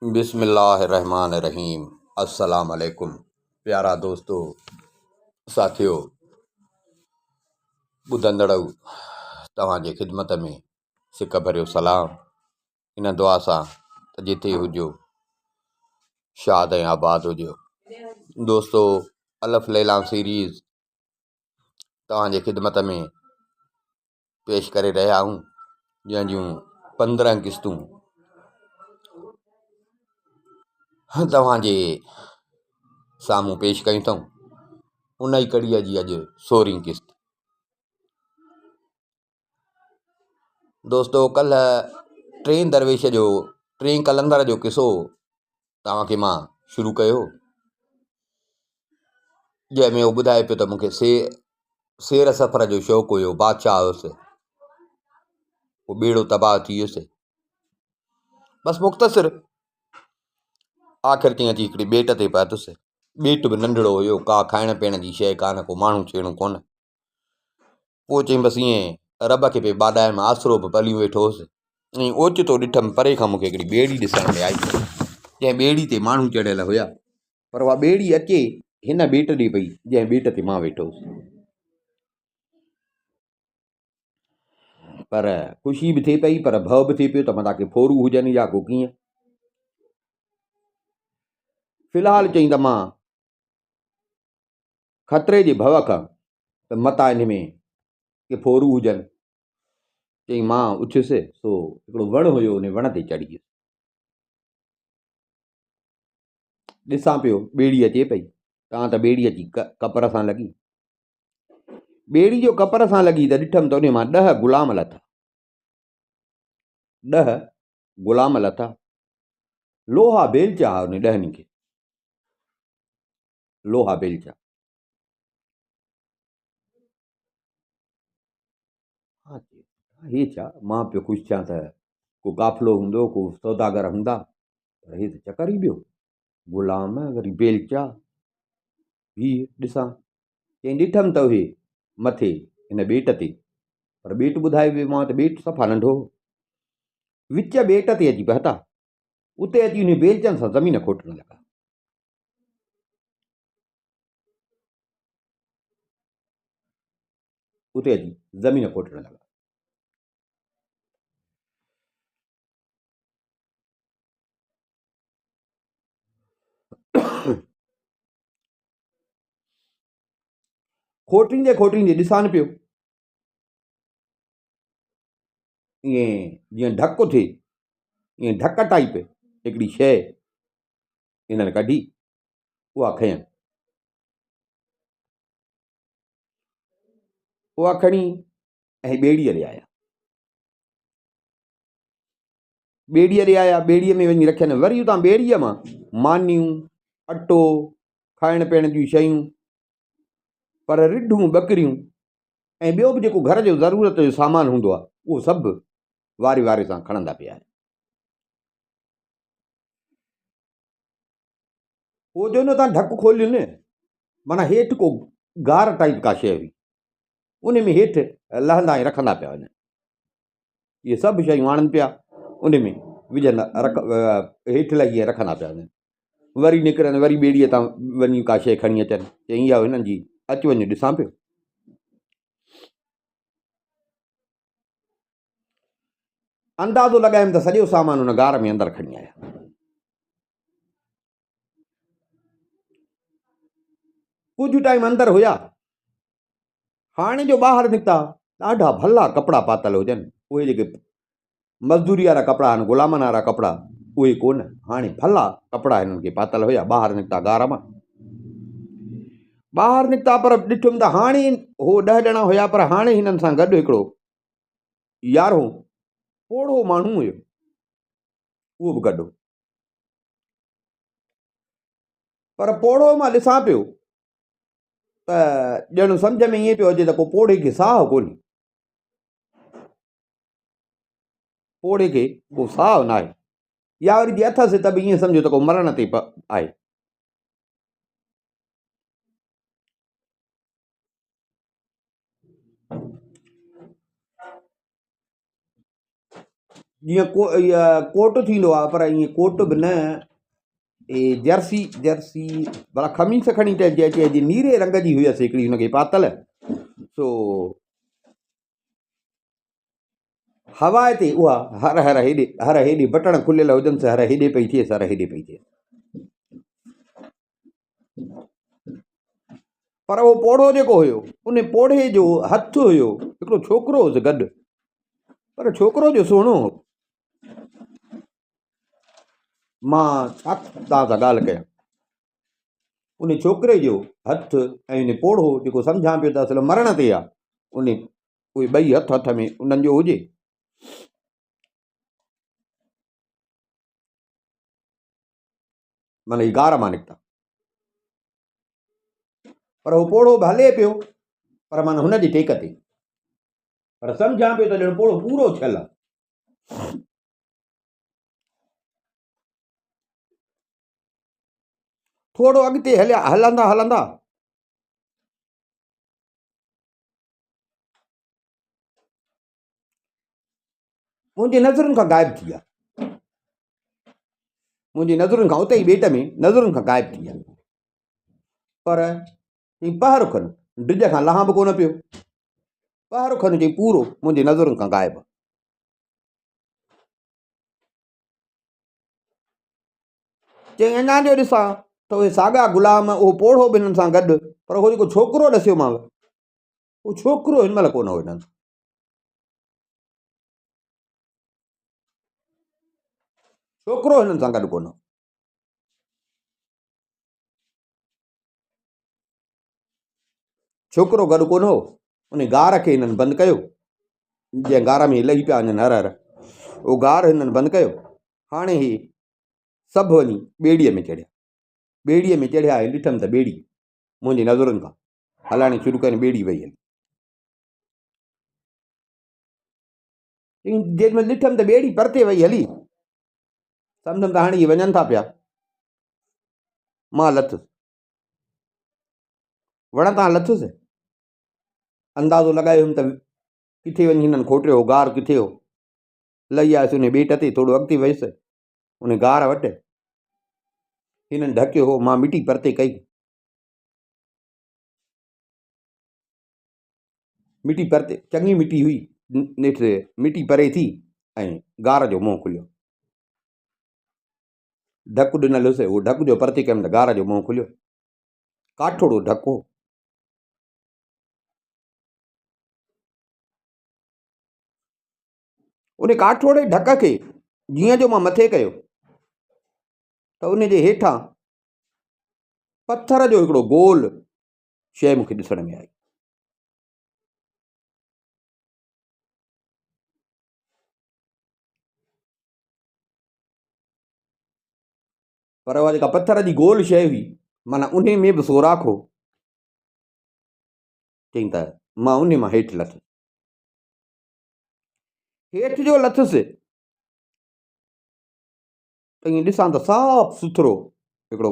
बिस्मिल्लाहिर्रहमानिर्रहीम। अस्सलाम वालेकुम। प्यारा दोस्तों, साथियों, ॿुधंदड़ो तव्हांजे ख़िदमत में सिक भरियो सलाम। इन दुआ सां त जिथे हुजो शाद ऐं आबाद हुजो। दोस्तों, अलफ़ लैला सीरीज़ तव्हांजे ख़िदमत में पेश करे रहिया आहियूं, जंहिंजूं 15 किस्तूं तव्हांजे साम्हूं पेश कयूं अथऊं। उन ई कड़ीअ जी अॼु 16वीं किस्त। दोस्तों, कल्ह टे कलंदर जो किसो तव्हांखे मां शुरू कयो, जंहिंमें उहो ॿुधाए पियो त मूंखे सेर सफ़र जो शौक़ु हुयो। बादशाह हुयुसि, उहो ॿेड़ो तबाह थी वियुसि। बसि मुख़्तसिर आख़िर तीअं अची हिकिड़ी ॿेट ते पहुतुसि। ॿेट बि नंढड़ो हुयो, का खाइण पीअण जी शइ कान, को माण्हू छेणो कोन। पोइ चई बसि ईअं रब खे पे बाॾाए मां आसरो बि पली वेठो हुउसि। ऐं ओचितो ॾिठमि परे खां मूंखे हिकिड़ी ॿेड़ी ॾिसण में आई, जंहिं ॿेड़ी ते माण्हू चढ़ियल हुया। पर उहा ॿेड़ी अचे हिन ॿेट ॾे पई जंहिं ॿेट ते मां वेठो हुउसि। पर ख़ुशी बि थिए पई, पर भउ बि थिए पियो त मथां के फोरू हुजनि या को कीअं। फ़िलहालु चई त मां ख़तरे जे भउ खां त मता हिन में के फोरू हुजनि, चई मां उथियुसि। सो हिकिड़ो वणु हुयो, उन वण ते चढ़ी वियुसि। ॾिसां पियो ॿेड़ी अचे पई। तव्हां त ॿेड़ी अची कपर सां लॻी। ॿेड़ी जो कपर सां लॻी त ॾिठमि त उन मां 10 ग़ुलाम लथा। 10 ग़ुलाम लथा। लोहा बेलचा उन 10 खे, लोहा बेलचा। हे छा? मां पियो ख़ुशि थियां त को काफ़िलो हूंदो, को सौदागर हूंदा, पर हे त चकर ई ॿियो। ग़ुलाम वरी बेलचा। हीअ ॾिसां। चई ॾिठमि त उहे मथे हिन ॿेट ते, पर ॿेट ॿुधाए वियो मां त ॿेट सफ़ा नंढो। विच ॿेट ते अची पहुता। उते अची उन बेलचनि सां ज़मीन खोटण लॻा। उते अची ज़मीन खोटण लॻा। खोटींदे ॾिसां पियो, ईअं जीअं ढकु थिए, ईअं ढक टाइप हिकिड़ी शइ हिननि कढी, उहा खयनि। उहा खणी ऐं ॿेड़ीअ ॾे आया। ॿेड़ीअ ॾे आया, ॿेड़ीअ में वञी रखियनि। वरी उतां ॿेड़ीअ मां मानियूं, अटो, खाइण पीअण जूं शयूं, पर रिढूं, ॿकरियूं ऐं ॿियो बि जेको घर जो ज़रूरत जो सामान हूंदो आहे, उहो सभु वारे वारे सां खणंदा पिया। उहो जो न तव्हां ढकु खोलियो न, माना हेठि को गार टाइप का शइ हुई, उन में हेठि लहंदा ऐं रखंदा पिया वञनि। इहे सभु शयूं आणनि पिया, उन में विझंदा हेठि लही रखंदा पिया वञनि। वरी निकिरनि, वरी ॿेड़ीअ तां वञी का शइ खणी अचनि। चई इहा हिननि जी अचु वञु ॾिसां पियो। अंदाज़ो लॻायमि त सॼो सामान हुन गार में अंदरि खणी आया। कुझु टाइम अंदरि हुया, हाणे जो ॿाहिरि निकिता, ॾाढा भला कपिड़ा पातल हुजनि। उहे जेके मज़दूरी वारा कपिड़ा आहिनि, ग़ुलामनि वारा कपिड़ा, उहे कोन। हाणे भला कपिड़ा हिननि खे पातल हुया। ॿाहिरि निकिता गार मां, ॿाहिरि निकिता, पर ॾिठुमि त हाणे हो 10 ॼणा हुया, पर हाणे हिननि सां गॾु हिकिड़ो 11हों पोढ़ो माण्हू हुयो, उहो बि गॾु। पर पोढ़ो मां ॾिसां पियो त ॼण सम्झ में ईअं पियो अचे त को पोढ़े खे साहु कोन्हे। पोढ़े खे को साहु न आहे, या वरी जे अथसि त बि ईअं सम्झो त को मरण ते आहे। जीअं इहा कोट थींदो आहे, पर ईअं कोट बि न, जर्सी जर्सी भला खमीस खणी चइजे नीरे रंग जी हुयसि हिकिड़ी हुनखे पातल। सो हवा ते उहा हर हेॾे बटण खुलियल हुजनि, हर हेॾे पई थिएसि, हर हेॾे पई थिएसि। पर उहो पोड़ो जेको हुयो, उन पोड़े जो हथु हुयो हिकिड़ो छोकिरो हुयुसि गॾु, पर छोकिरो जो सुहिणो हो। मां छा तव्हां सां ॻाल्हि कयां, उन छोकिरे जो हथु ऐं उन पोड़ो जेको सम्झां पियो त असल मरण ते आहे, उहे ॿई हथ में उन्हनि जो हुजे। माना ही गार मां निकिता, पर उहो पोड़ो बि हले पियो, पर माना हुनजी टेक ते, पर सम्झां पियो त ॼण पोड़ो पूरो थियल आहे। थोरो अॻिते हलंदा हलंदा मुंहिंजी नज़रुनि खां गाइब थी विया, मुंहिंजी नज़रुनि खां उते ई ॿेट में नज़रुनि खां गाइब थी विया। पर पहर खनि ड्रिज खां लहां बि कोन पियो, पहर खनि चई पूरो मुंहिंजी नज़रुनि खां गाइब। चई अञा जो ॾिसां त उहे साॻा गुलाम, उहो पोड़ो बि हिननि सां गॾु, पर उहो जेको छोकिरो ॾसियोमांव, उहो छोकिरो हिन महिल कोन हो हिननि, छोकिरो हिननि सां गॾु कोन हो। छोकिरो गॾु कोन हो। उन गार खे हिननि बंदि कयो, जंहिं गार में लही पिया वञनि हर उहो गार हिननि बंदि कयो। हाणे ही सभु वञी ॿेड़ीअ में चढ़िया, ॿेड़ीअ में चढ़िया ऐं ॾिठमि त ॿेड़ी मुंहिंजी नज़रुनि खां हलाइणी शुरू कनि, ॿेड़ी वई हली। जेॾीमहिल ॾिठमि त ॿेड़ी परते वई हली, सम्झमि त हाणे इहे वञनि था पिया। मां लथुसि, वण तां लथुसि, अंदाज़ो लॻायुमि त किथे वञी हिननि खोटियो हो, गार किथे हो। लही आयुसि उन ॿेट ते, थोरो अॻिते वियुसि, उन गार वटि हिननि ढकियो हो। मां मिटी परते कई, मिटी परते चङी मिटी हुई, नेठि मिटी परे थी ऐं गार जो मुंहुं खुलियो। ढकु ॾिनल हुयुसि, उहो ढकु जो परते कयमि त गार जो मुंहुं खुलियो, काठोड़ो ढकु हो। उन काठोड़े ढक खे जीअं जो मां मथे कयो त उन जे हेठां पथर जो हिकिड़ो गोल शइ मूंखे ॾिसण में आई। पर उहा जेका पथर जी गोल शइ हुई, माना उन में बि सोराख़ हो। चई त मां उन मां हेठि लथुसि, हेठि जो लथुसि त ईअं ॾिसां त साफ़ सुथरो हिकिड़ो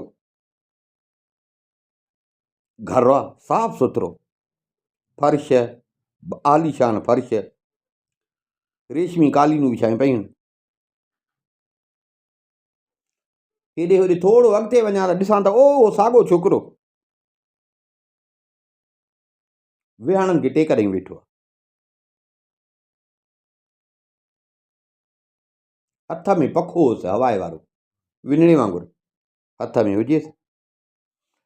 घर आहे, साफ़ सुथरो फर्श, आलीशान फर्श, रेशमी कालीनूं विछायूं पयूं। हेॾे होॾे थोरो अॻिते वञा त ॾिसां त ओ साॻो छोकिरो विहाणनि खे टेक ॾेई वेठो आहे, हथ में पखो हुयुसि हवाए वारो, विञणे वांगुरु हथ में हुजेसि,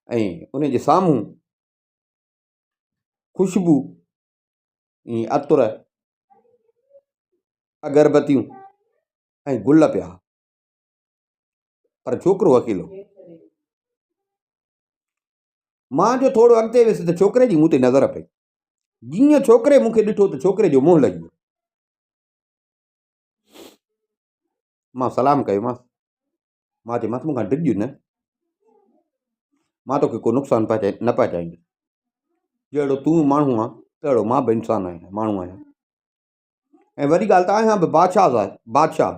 ऐं उन जे साम्हूं ख़ुशबू, ईअं अतुर, अगरबत्तियूं ऐं गुल पिया, पर छोकिरो अकेलो। मां जो थोरो अॻिते वियुसि त छोकिरे जी मूं ते नज़र पई। जीअं छोकिरे मूंखे ॾिठो त छोकिरे जो मुंहुं लही वियो। मां सलाम कयोमांसि, मां चयोमांसि मूंखां डिॼ न, मां तोखे को नुक़सानु न पहुचाईंदुसि, जहिड़ो तूं माण्हू आहे तहिड़ो मां बि इंसानु आहियां, माण्हू आहियां। ऐं वॾी ॻाल्हि त आहियां बि बादशाह,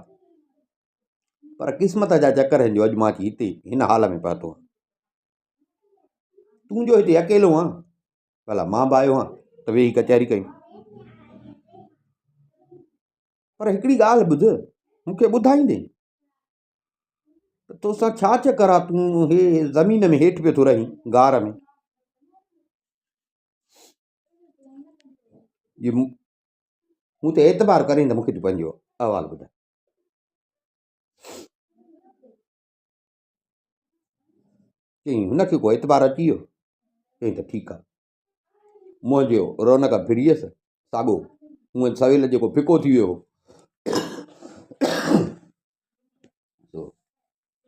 पर क़िस्मत जा चकर आहिनि जो अॼु मां अची हिते हिन हाल में पहुतो आहियां। तूं जो हिते अकेलो आहीं, भला मां बि आयो आहियां त वेही कचहरी कयूं। पर हिकिड़ी ॻाल्हि ॿुध, मूंखे ॿुधाईंदे त तोसां छा चकर आहे, तूं हे ज़मीन में हेठि पियो थो रहीं गार में। ये मूं ते एतबार करें त मूंखे तूं पंहिंजो अहवालु ॿुधाए। चई हुनखे को एतबार अची वियो। चई त ठीकु आहे, मुंहिंजो रौनक फिरियसि साॻो हूअं सवेल जेको फिको थी वियो।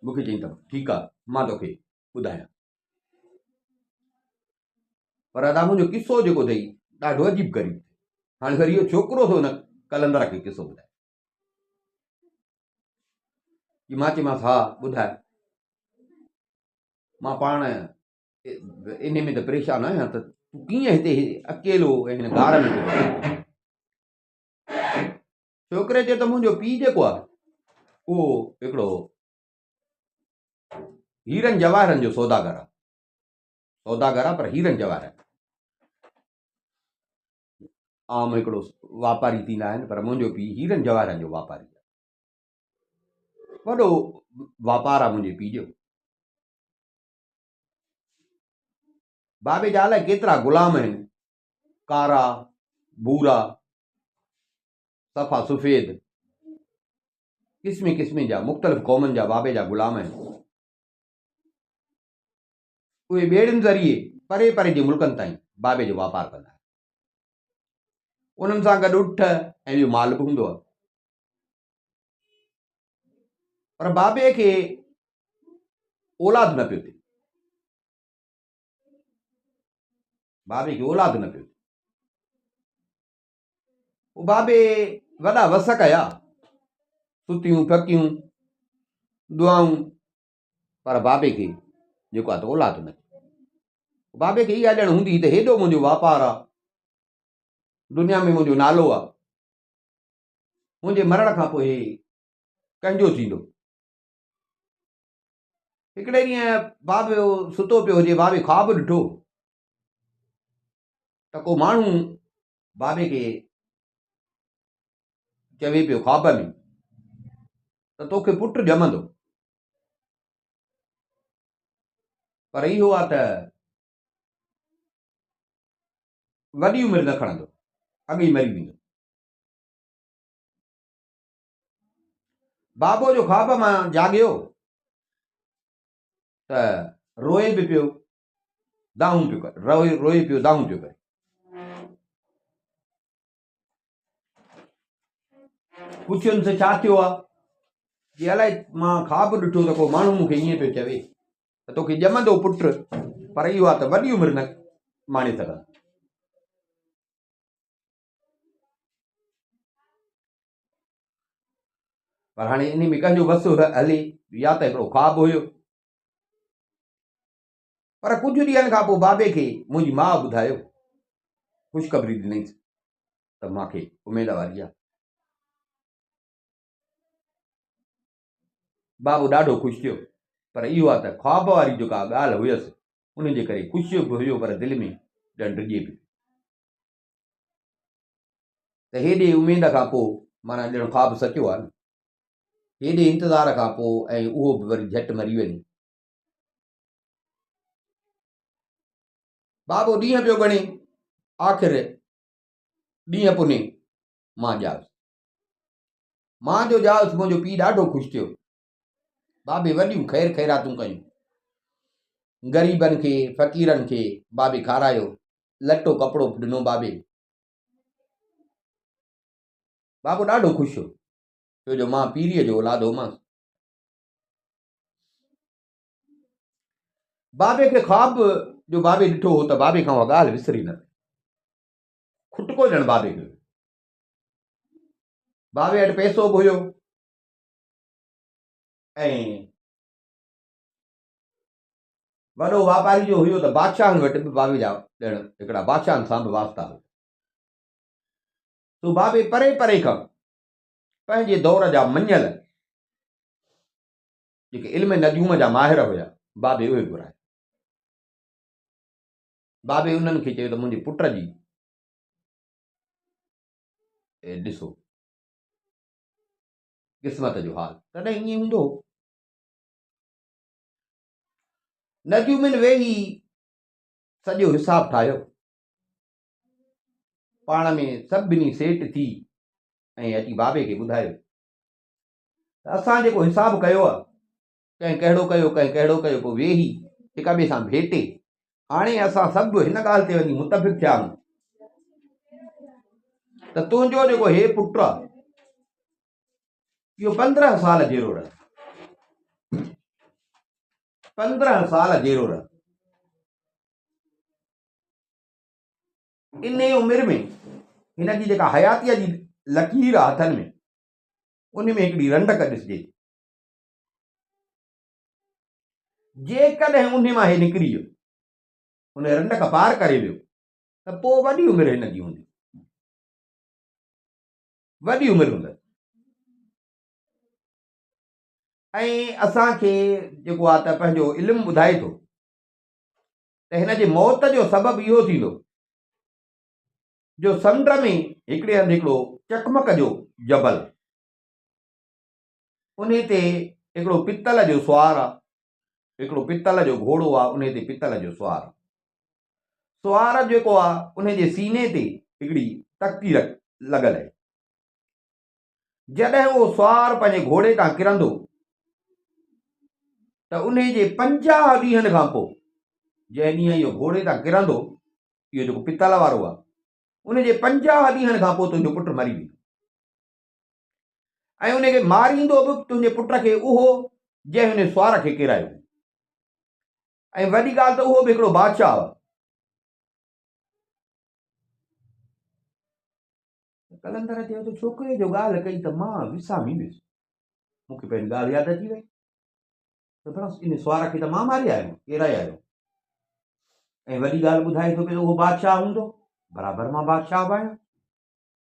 मूंखे चई त ठीकु आहे, मां तोखे ॿुधायां, पर अदा मुंहिंजो किसो जेको अथई ॾाढो अजीब ग़रीब। हाणे वरी इहो छोकिरो थो हुन कलंदर खे किसो ॿुधाए। मां चयोमांसि हा ॿुधाए, मां पाण इन में त परेशान आहियां त तूं कीअं हिते अकेलो हिन गार में पियो? छोकिरे चयो त मुंहिंजो पीउ जेको आहे उहो हिकिड़ो हीरनि जवाहरनि जो सौदागर आहे। सौदागर आहे पर हीरनि जवाहर आम हिकिड़ो वापारी थींदा आहिनि, पर मुंहिंजो पीउ हीरनि जवाहरनि जो वापारी आहे। वॾो वापारु आहे मुंहिंजे पीउ जो। बाबे जा अलाए केतिरा गुलाम आहिनि, कारा भूरा सफ़ा सफ़ेद, क़िस्म क़िस्म जा मुख़्तलिफ़ क़ौमनि जा बाबे जा गुलाम आहिनि। उहे ॿेड़ियुनि ज़रिए परे परे जे मुल्कनि ताईं बाबे जो वापारु कंदा आहिनि। उन्हनि सां गॾु उठ ऐं ॿियो माल बि हूंदो आहे। पर बाबे खे औलाद न पियो थिए। बाबे खे औलाद न पियो थिए। बाबे वॾा वस कया, सुतियूं फकियूं दुआऊं, पर बाबे खे जेको आहे त औलाद न। बाबे खे इहा ॼण हूंदी त हेॾो मुंहिंजो वापारु आहे, दुनिया में मुंहिंजो नालो आहे, मुंहिंजे मरण खां पोइ कंहिंजो थींदो। हिकिड़े ॾींहुं बाबो सुतो पियो हुजे, बाबे ख्वाबु ॾिठो त को माण्हू बाबे खे चवे पियो ख्वाब में त तोखे पुटु ॼमंदो, पर इहो आहे त वॾी उमिरि न खणंदो, अॻु ई मरी वेंदो। बाबो जो ख्वाब मां जाॻियो त रोए बि पियो, दाऊं पियो करे, रोए पियो, दाऊं पियो करे। पुछियुसि छा थियो आहे? कि अलाए मां ख्वाब ॾिठो त को माण्हू मूंखे ईअं पियो चवे त तोखे ॼमंदो पुटु, पर इहो आहे त वॾी उमिरि न माणे सघंदो। पर हाणे इन में कंहिंजो वस हले, या त हिकिड़ो ख्वाबु हुयो। पर कुझु ॾींहंनि खां पोइ बाबे खे मुंहिंजी माउ ॿुधायो, ख़ुशख़बरी ॾिनईसि त मूंखे उमेद वारी आहे। बाबो ॾाढो ख़ुशि थियो, पर इहो आहे त ख्वाब वारी जेका ॻाल्हि हुयसि उन जे करे ख़ुशीअ बि हुयो, पर दिलि में ॼण डिॼे पियो त हेॾे उमेद खां पोइ माना ॼण ख्वाबु सचियो आहे न। हेॾे इंतज़ार खां पोइ ऐं उहो बि वरी झटि मरी वञे। बाबो ॾींहं पियो ॻणे, आख़िर ॾींहं पुने मां ॼावसि। मां जो ॼावसि मुंहिंजो पीउ ॾाढो ख़ुशि थियो। बाबे वॾियूं ख़ैर ख़ैरातूं कयूं, ग़रीबनि खे फ़क़ीरनि खे बाबे खारायो, लटो कपिड़ो ॾिनो बाबे। बाबो ॾाढो ख़ुशि हो, छो जो मां पीरीअ जो औलाद होमांसि। बाबे खे ख्वाब जो बाबे ॾिठो हो त बाबे खां उहा ॻाल्हि विसरी न। खुटको ॼण बाबे खे। बाबे वटि पैसो बि हुयो ऐं वॾो वापारी जो हुयो त बादशाहनि वटि बि बाबे जा ॼण हिकिड़ा बादशाहनि सां बि वास्ता हुआ। तो बाबे परे परे खां पंहिंजे दौर जा मञल जेके इल्म नजूम जा माहिर हुया, बाबे उहे घुराए। बाबे उन्हनि खे चयो त मुंहिंजे पुट जी ॾिसो क़िस्मत जो हाल। तॾहिं ईअं हूंदो। नजूमिन वेही सॼो हिसाब ठाहियो, पाण में सभिनी सेठ थी ऐं अची बाबे खे ॿुधायो त असां जेको हिसाब कयो आहे, कंहिं कहिड़ो कयो कंहिं कहिड़ो कयो, पोइ वेही हिक ॿिए सां भेटे हाणे असां सभु हिन ॻाल्हि ते वञी मुतफ़िक़ थिया आहियूं त तुंहिंजो जेको हे पुटु आहे इहो 15 साल जहिड़ो रहे, 15 साल जहिड़ो रहे। इन उमिरि में हिन जी जेका हयातीअ जी लकीर आहे हथनि में, उन में हिकिड़ी रंडक ॾिसिजे। जेकॾहिं उन मां हे निकिरी वियो, उन रंडक पार करे वियो, त पोइ वॾी उमिरि हिन जी हूंदी, वॾी उमिरि हूंदसि। ऐं असांखे जेको आहे त पंहिंजो इल्मु ॿुधाए थो त हिन जे मौत जो सबबु इहो थींदो जो समुंड में हिकिड़े हंधि हिकिड़ो चकमक जो जबल, उन ते हिकिड़ो पितल जो सुवार आहे, हिकिड़ो पितल जो घोड़ो आहे, उन ते पितल जो सुवार, सुवार जेको आहे उन जे सीने ते हिकिड़ी तख्ती लॻल आहे। जॾहिं उहो सुवार पंहिंजे घोड़े खां किरंदो त उन जे 50 ॾींहंनि खां पोइ, जंहिं ॾींहुं इहो घोड़े तां किरंदो, इहो जेको पितल वारो आहे, उन जे 50 ॾींहंनि खां पोइ तुंहिंजो पुटु मरी वेंदो। ऐं उनखे मारींदो बि तुंहिंजे पुट खे उहो जंहिं हुन सुवार खे किरायो। ऐं वॾी ॻाल्हि त उहो बि हिकिड़ो बादशाह आहे। कलंदर चयो त छोकिरे जो ॻाल्हि कई त मां विसामी वियुसि, मूंखे पंहिंजी ॻाल्हि यादि अची वई त भला इन सुवार खे त मां मारे आयो, किराए आयो। ऐं वॾी ॻाल्हि ॿुधाए थो पियो उहो बादशाह हूंदो, बराबरि मां बादशाह बि आहियां।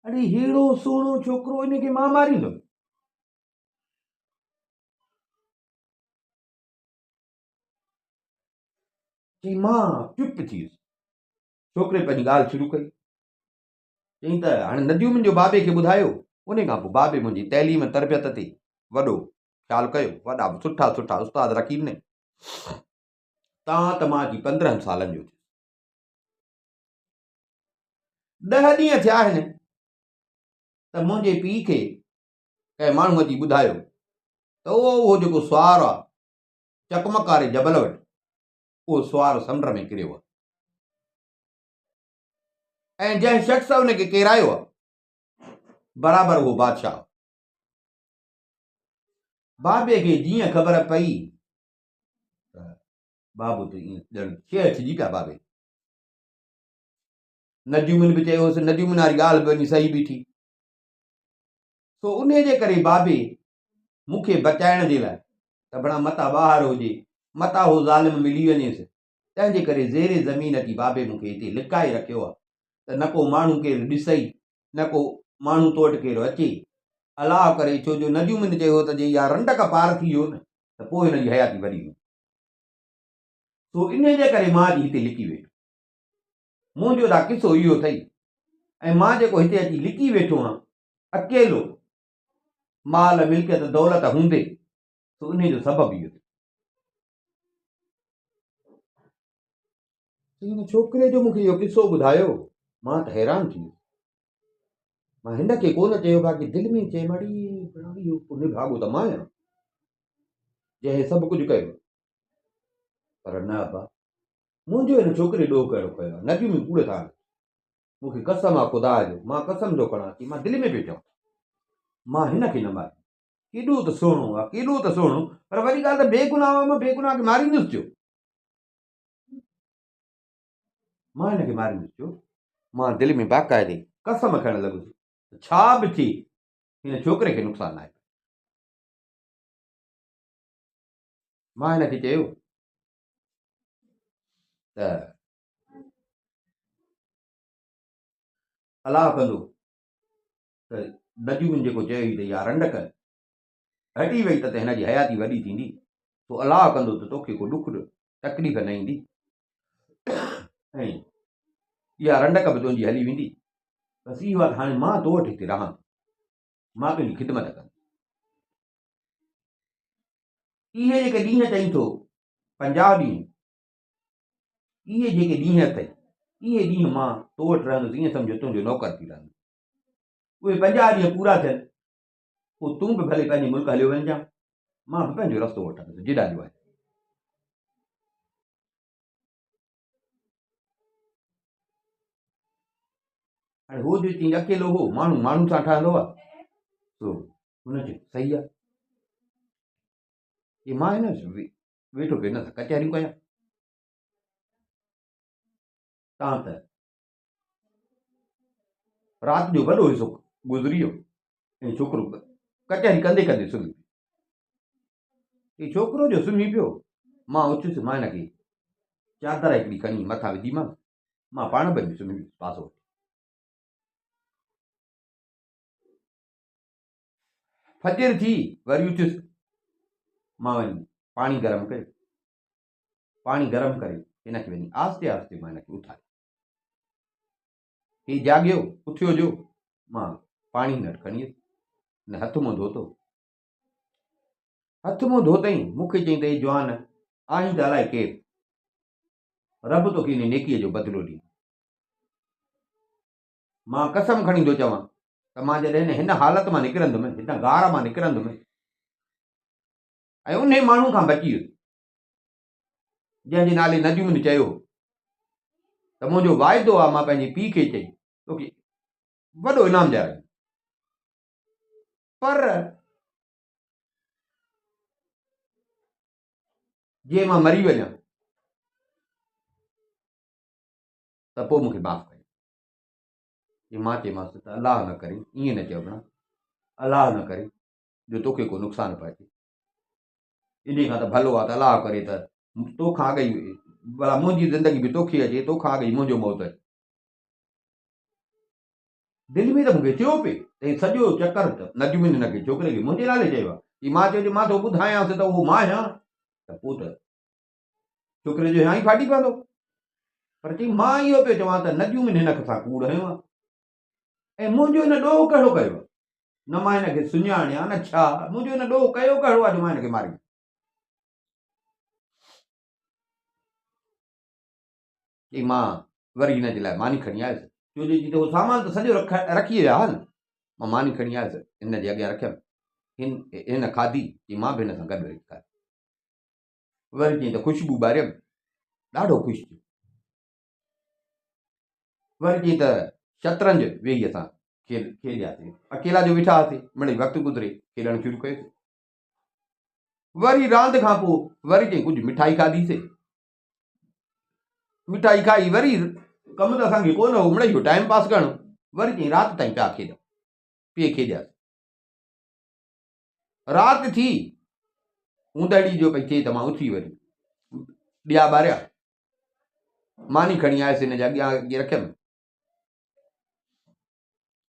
अड़े हेड़ो सुहिणो छोकिरो, इनखे मां मारींदुमि। चई मां चुप थी वियुसि। छोकिरे पंहिंजी ॻाल्हि शुरू कई, चई त हाणे नदियूं मुंहिंजो बाबे खे ॿुधायो, उन खां पोइ बाबे मुंहिंजी तइलीम तरबियत ते वॾो ख़्यालु कयो, वॾा सुठा सुठा उस्ताद रखी ॾिनई। तव्हां त मां अची 15 सालनि जो, 10 ॾींहं थिया आहिनि त मुंहिंजे पीउ खे कंहिं माण्हूअ अची ॿुधायो त उहो जेको सुवार आहे चकमक वारे जबल वटि, उहो सुवार समुंड में किरियो आहे, ऐं जंहिं शख़्स उनखे किरायो आहे बराबरि उहो बादशाह। बाबे खे जीअं ख़बर पई त बाबू त ॼण शइ अचिजी पिया बाबे। नजूमिन बि चयोसि, नजूमिन वारी ॻाल्हि बि वञी सही बीठी। सो उन जे करे बाबे मूंखे बचाइण जे लाइ त भला मता ॿाहिरि हुजे, मता हो ज़ालिम मिली वञेसि, तंहिंजे करे ज़ेरे ज़मीन अची बाबे मूंखे हिते लिकाए रखियो आहे त न को माण्हू केरु ॾिसई, न को माण्हू तो वटि केरु अचे। अलाह करे, छो जो नजूमिन चयो त जे इहा रंडक पार थी वियो न त पोइ हिन जी हयाती वॾी हुई। सो इन जे करे मां अॼु हिते लिकी वेठो, मुंहिंजो त किसो इहो अथई। ऐं मां जेको हिते अची लिकी वेठो आहियां अकेलो, माल मिल्कियत दौलत हूंदे, त उन जो सबबु इहो। हिन छोकिरे जो मूंखे इहो किसो ॿुधायो, मां त हैरान थी वियुसि। मां हिन खे कोन चयो, बाक़ी दिलि में चए मड़ी इहो निभाॻो त मां आहियां जंहिं सभु कुझु कयो। पर न अबा, मुंहिंजो हिन छोकिरे ॾोह कहिड़ो कयो आहे, नदियूं में कूड़ था। मूंखे कसम आहे ख़ुदा जो, मां कसम थो खणां कि मां दिलि में पियो चवां मां हिन खे न मारियो। केॾो त सुहिणो आहे, केॾो त सुहिणो, पर वॾी ॻाल्हि त बेगुनाह मां बेगुनाह खे मारींदुसि छो? मां हिन खे मारींदुसि छो? मां दिलि में बाक़ाइदे कसम खणणु लॻुसि, छा बि थिए हिन छोकिरे खे नुक़सानु आहे। मां हिन खे चयो त अलाह कंदो त नजूमिन जेको चयई त इहा रंडक हटी वई त हिन जी हयाती वॾी थींदी, तो अलाह कंदो त तोखे को ॾुख तकलीफ़ न ईंदी, ऐं इहा रंडक बि तुंहिंजी हली वेंदी। बसि इहो आहे हाणे मां तो वटि हिते रहां, मां तुंहिंजी ख़िदमत कंदुसि। इहे जेके ॾींहं चई थो 50 ॾींहं, इहे जेके ॾींहं अथई, इहे ॾींहं मां तो वटि रहंदुसि, ईअं सम्झो तुंहिंजो नौकर थी रहंदुसि। उहे 50 ॾींहं पूरा थियनि, पोइ तूं बि भले पंहिंजे मुल्क हलियो वञिजांइ, मां बि पंहिंजो रस्तो वठंदुसि जिॾा जो आहे। हाणे हो जो चई अकेलो हो, माण्हू माण्हू सां ठहंदो आहे, तो हुन चयो सही आहे, कि मां हिन वेठो पियो हिन सां कचहरियूं कयां। तव्हां त राति जो वॾो हिसो गुज़री वियो, ऐं छोकिरो कचहरी कंदे कंदे सुम्ही पियो। छोकिरो जो सुम्ही पियो, मां उथियुसि, मां हिनखे चादर हिकिड़ी खणी मथां विधीमांसि, मां पाण बि सुम्ही पियुसि पासो वठी। फजर थी वरी उथियुसि, मां वञी पाणी गरम कयो, पाणी गरम करे हिनखे वञी आस्ते आस्ते मां हिनखे उथारियो। ही जाॻियो, उथियो जो, मां पाणी न खणी हिन हथ मुंहुं धोतो। हथ मुंहुं धोतई, मूंखे चई त जवान आहीं त अलाए केरु, रब तोखे इन नेकीअ जो बदिलो ॾींदो। मां कसम खणी थो चवां त मां जॾहिं हिन हालत मां निकिरंदुमि, हिन गार मां निकिरंदुमि, ऐं उन माण्हू खां बची वियुसि जंहिंजे नाले नजूमनि चयो त मुंहिंजो वाइदो आहे, मां पंहिंजे पीउ खे चई तोखे वॾो इनाम ॾियारां, पर जे मां मरी वञा त पोइ मूंखे माफ़ कयो। मां चयोमांसि त अलाह न करे, ईअं न चइबो, अलाह न करे जो तोखे को नुक़सानु पहुचे, इन खां त भलो आहे त अलाह करे त तोखां अॻई भला मुंहिंजी ज़िंदगी बि तोखे अचे, तोखां अॻई मुंहिंजो मौत अचे। दिलि में त मूंखे थियो पिए, त सॼो चकर त नजूमिन हिनखे छोकिरे खे मुंहिंजे नाले चयो आहे, की मां चयो मां तो ॿुधायांसि त उहो मां आहियां, त पोइ त छोकिरे जो हियां ई फाटी पवंदो। पर चई मां इहो पियो चवां त नजूमिन हिन सां कूड़ हयो आहे, ऐं मुंहिंजो हिन ॾोह कहिड़ो कयो आहे, न मां हिनखे सुञाणिया न छा, मुंहिंजो हिन ॾोह कयो कहिड़ो आहे जो मां हिनखे मारियां। चई मां वरी हिन जे लाइ मानी खणी आयुसि, छो जो चई त उहो सामान त सॼो रखी विया हा न, मां मानी खणी आयुसि, हिन जे अॻियां रखियमि, हिन खाधी, चई मां बि हिन सां गॾु वेही खाधी। वरी चई त ख़ुशबू ॿारियमि, ॾाढो ख़ुशि थियो। वरी चई त शतरंज वेही असां खेलियासीं, अकेला जो वेठा हुआसीं, मिड़ई वक़्तु गुज़रे, खेलणु शुरू कयोसीं। वरी रांदि खां पोइ वरी चई कुझु मिठाई खाधीसीं, मिठाई खाई वरी कमु त असांखे कोन हो, मिड़ई हो टाइम पास करणु, वरी चई राति ताईं पिया खेॾूं, पिए खेॾियासीं। राति थी ऊंदड़ी जो पई थिए त मां उथी वरी ॾिया ॿारिया, मानी खणी आयुसि, हिन जे अॻियां रखियमि,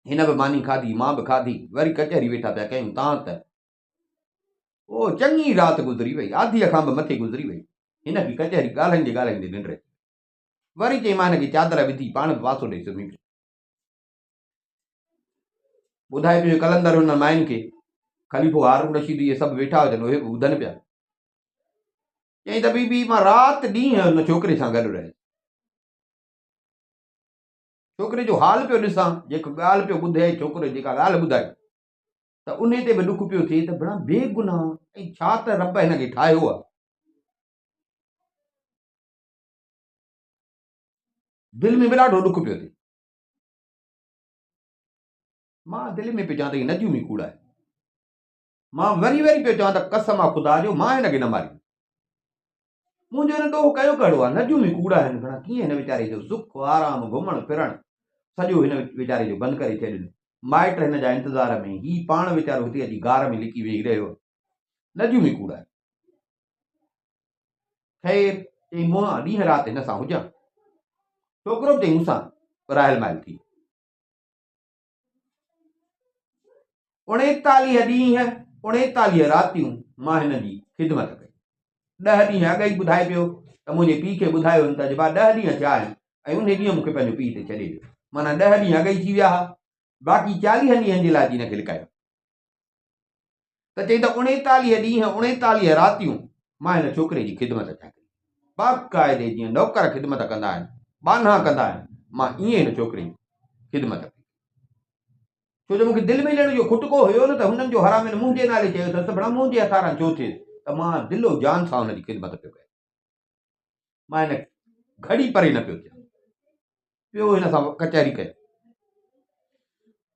हिन बि मानी खाधी, मां बि खाधी, वरी कचहरी वेठा पिया कयूं। तव्हां त ओ चङी राति गुज़री वई, आधीअ खां बि मथे गुज़री वई, हिनखे कचहरी ॻाल्हाईंदे ॻाल्हाईंदे निंड अची वरी चई मां हिनखे चादर विधी, पाण बि पासो ॾेई सुम्ही पियो। ॿुधाए पियो कलंदर हुन माइनि खे, ख़लीफ़ो हारून रशीद इहे सभु वेठा हुजनि, उहे बि ॿुधनि पिया। चई त बीबी मां राति ॾींहं हुन छोकिरे सां गॾु रहियुसि, छोकिरे जो हाल पियो ॾिसां, जेको ॻाल्हि पियो ॿुधे, छोकिरो जेका ॻाल्हि ॿुधाई त उन ते बि ॾुख पियो थिए त भला बेगुनाह, ऐं छा त रब हिनखे ठाहियो आहे। दिलि में बि ॾाढो ॾुख पियो थिए। मां दिलि में पियो चवां त नजूमी कूड़ आहे, मां वरी वरी पियो चवां त कसम आहे ख़ुदा जो मां हिनखे न मारी, मुंहिंजो हिन ॾोह कयो कहिड़ो आहे, नजूमी कूड़ आहिनि घणा, कीअं हिन वीचारे जो सुख आराम घुमण फिरण सॼो हिन वीचारे जो बंदि करे छॾियो। माइट हिन जा इंतज़ार में, ही पाण वीचारो हिते अची गार में लिकी वेही रहियो, नजूमी कूड़ आहे। ख़ैर चई मां ॾींहं राति हिन सां हुजां, छोकिरो बि चई मूंसां राहिल माइल थी। 39 ॾींहं 39 रातियूं मां हिन जी ख़िदमत कई। 10 ॾींहं अॻई ॿुधाए पियो त मुंहिंजे पीउ खे ॿुधायो त जे 10 ॾींहं थिया आहिनि, ऐं उन ॾींहुं मूंखे पंहिंजो पीउ ते छॾे वियो, माना 10 ॾींहं अॻई थी विया हुआ, बाक़ी 40 ॾींहंनि जे लाइ हिनखे लिकायो। त चई त 39 ॾींहं 39 रातियूं मां हिन छोकिरे जी ख़िदमत कई, बाक़ाइदे जीअं नौकर ख़िदमत कंदा आहिनि, बाना कंदा आहिनि, मां ईअं हिन छोकिरे जी ख़िदमत कई। छो जो मूंखे दिलि में ॼण इहो खुटको हुयो न त हुननि जो हराम मुंहिंजे नाले चयो अथसि त भला मुंहिंजे हथारां छो थिए, त मां दिलो जान सां हुनजी ख़िदमत पियो कयां। मां हिन घड़ी परे न पियो थियां, पियो हिन सां कचहरी कयो।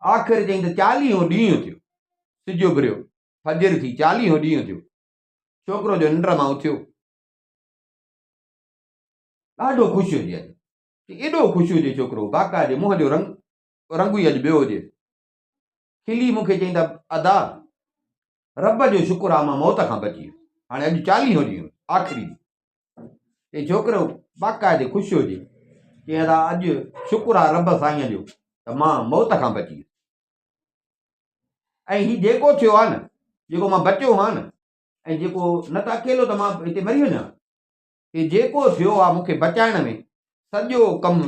आख़िर चई त 40 ॾींहं थियो, सिज उभिरियो, फजर थी, 40 ॾींहं थियो, छोकिरो जो निंड मां उथियो, ॾाढो ख़ुशि हुजे, अॼु एॾो ख़ुशि हुजे छोकिरो, बाक़ाइदे मुंहं जो रंग ई अॼु ॿियो हुजे। खिली मूंखे चई त अदा रब जो शुक्र आहे मां मौत खां बची वियुमि, हाणे अॼु 40 ॾींहं आख़िरी। चई छोकिरो बाक़ाइदे ख़ुशि हुजे, चई अदा अॼु शुक्र आहे रब साईं जो त मां मौत खां बची वियुमि। ऐं हीउ जेको थियो आहे न, जेको मां बचियो आहियां न, ऐं जेको न त अकेलो त मां हिते मरी वञा, हे जेको थियो आहे मूंखे बचाइण में सॼो कमु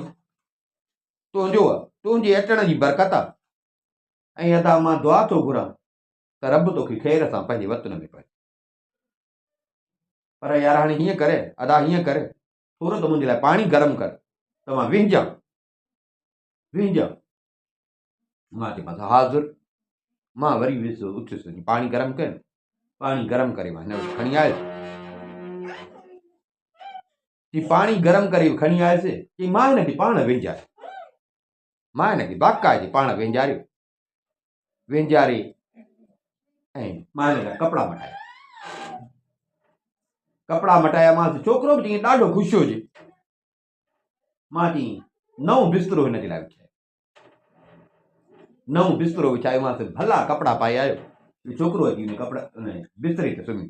तुंहिंजो आहे, तुंहिंजे अचण जी बरकत आहे। ऐं अदा मां दुआ थो घुरां त रब तोखे ख़ैर सां पंहिंजे वतन में पए। पर यार हाणे हीअं करे, अदा हीअं करे, थोरो त मुंहिंजे लाइ पाणी गरम कर, त मां विझां। मां चयोमांसि हाज़ुर। मां वरी वियुसि, उथियुसि, पाणी गरम कयुमि, पाणी गरम करे मां हिन वटि खणी आयुसि। पाणी गरम करे खणी आयुसि, चई मां हिनखे पाण वेंजारियो, मां हिनखे बाक़ाइदे पाण वेंजारियो, वेंजारे ऐं मां हिन लाइ कपिड़ा मटाया, कपिड़ा मटायामांसि। छोकिरो बि चई ॾाढो ख़ुशि हुजे। मां चई नओं बिस्तरो हिन जे लाइ विछायो, नओं बिस्तरो विछायोमांसि, भला कपिड़ा पाए आयो। छोकिरो अची हुन कपिड़ा बिस्तरे ते सुम्ही।